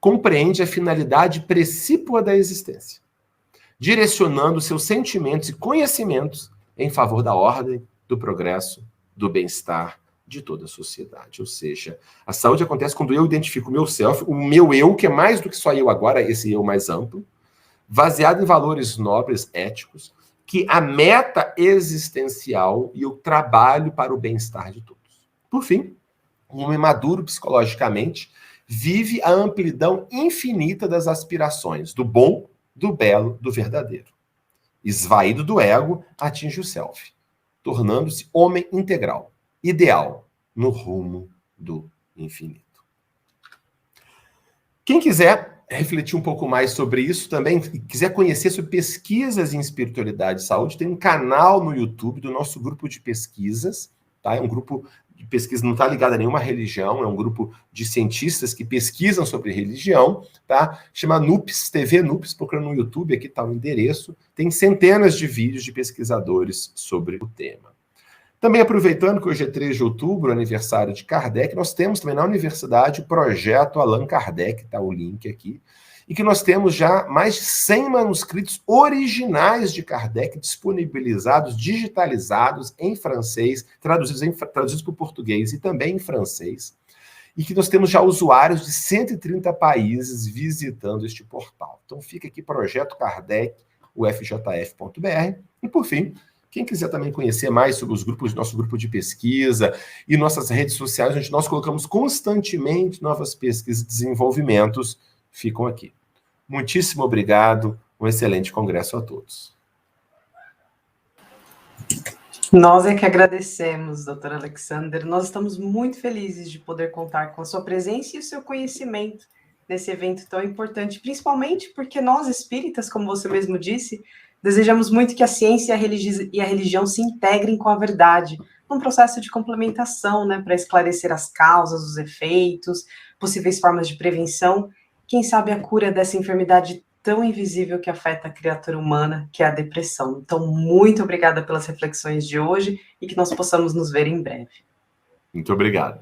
compreende a finalidade precípua da existência, direcionando seus sentimentos e conhecimentos em favor da ordem, do progresso, do bem-estar de toda a sociedade. Ou seja, a saúde acontece quando eu identifico o meu self, o meu eu, que é mais do que só eu agora, esse eu mais amplo, baseado em valores nobres, éticos, que a meta existencial e o trabalho para o bem-estar de todos. Por fim, um homem maduro psicologicamente vive a amplidão infinita das aspirações, do bom, do belo, do verdadeiro. Esvaído do ego, atinge o self, tornando-se homem integral, ideal, no rumo do infinito. Quem quiser refletir um pouco mais sobre isso também, quiser conhecer sobre pesquisas em espiritualidade e saúde, tem um canal no YouTube do nosso grupo de pesquisas, tá? É um grupo de pesquisa, não está ligado a nenhuma religião, é um grupo de cientistas que pesquisam sobre religião, tá? Chama NUPES, TV NUPES, procurando no YouTube, aqui está o endereço, tem centenas de vídeos de pesquisadores sobre o tema. Também aproveitando que hoje é 3 de outubro, aniversário de Kardec, nós temos também na universidade o projeto Allan Kardec, tá o link aqui, e que nós temos já mais de 100 manuscritos originais de Kardec disponibilizados, digitalizados em francês, traduzidos para o português e também em francês, e que nós temos já usuários de 130 países visitando este portal. Então fica aqui Projeto Kardec, ufjf.br, e por fim, quem quiser também conhecer mais sobre os grupos, nosso grupo de pesquisa e nossas redes sociais, onde nós colocamos constantemente novas pesquisas e desenvolvimentos, ficam aqui. Muitíssimo obrigado, um excelente congresso a todos. Nós é que agradecemos, doutor Alexander. Nós estamos muito felizes de poder contar com a sua presença e o seu conhecimento nesse evento tão importante, principalmente porque nós espíritas, como você mesmo disse, desejamos muito que a ciência e a religião se integrem com a verdade, num processo de complementação, né, para esclarecer as causas, os efeitos, possíveis formas de prevenção, quem sabe a cura dessa enfermidade tão invisível que afeta a criatura humana, que é a depressão. Então, muito obrigada pelas reflexões de hoje e que nós possamos nos ver em breve. Muito obrigado.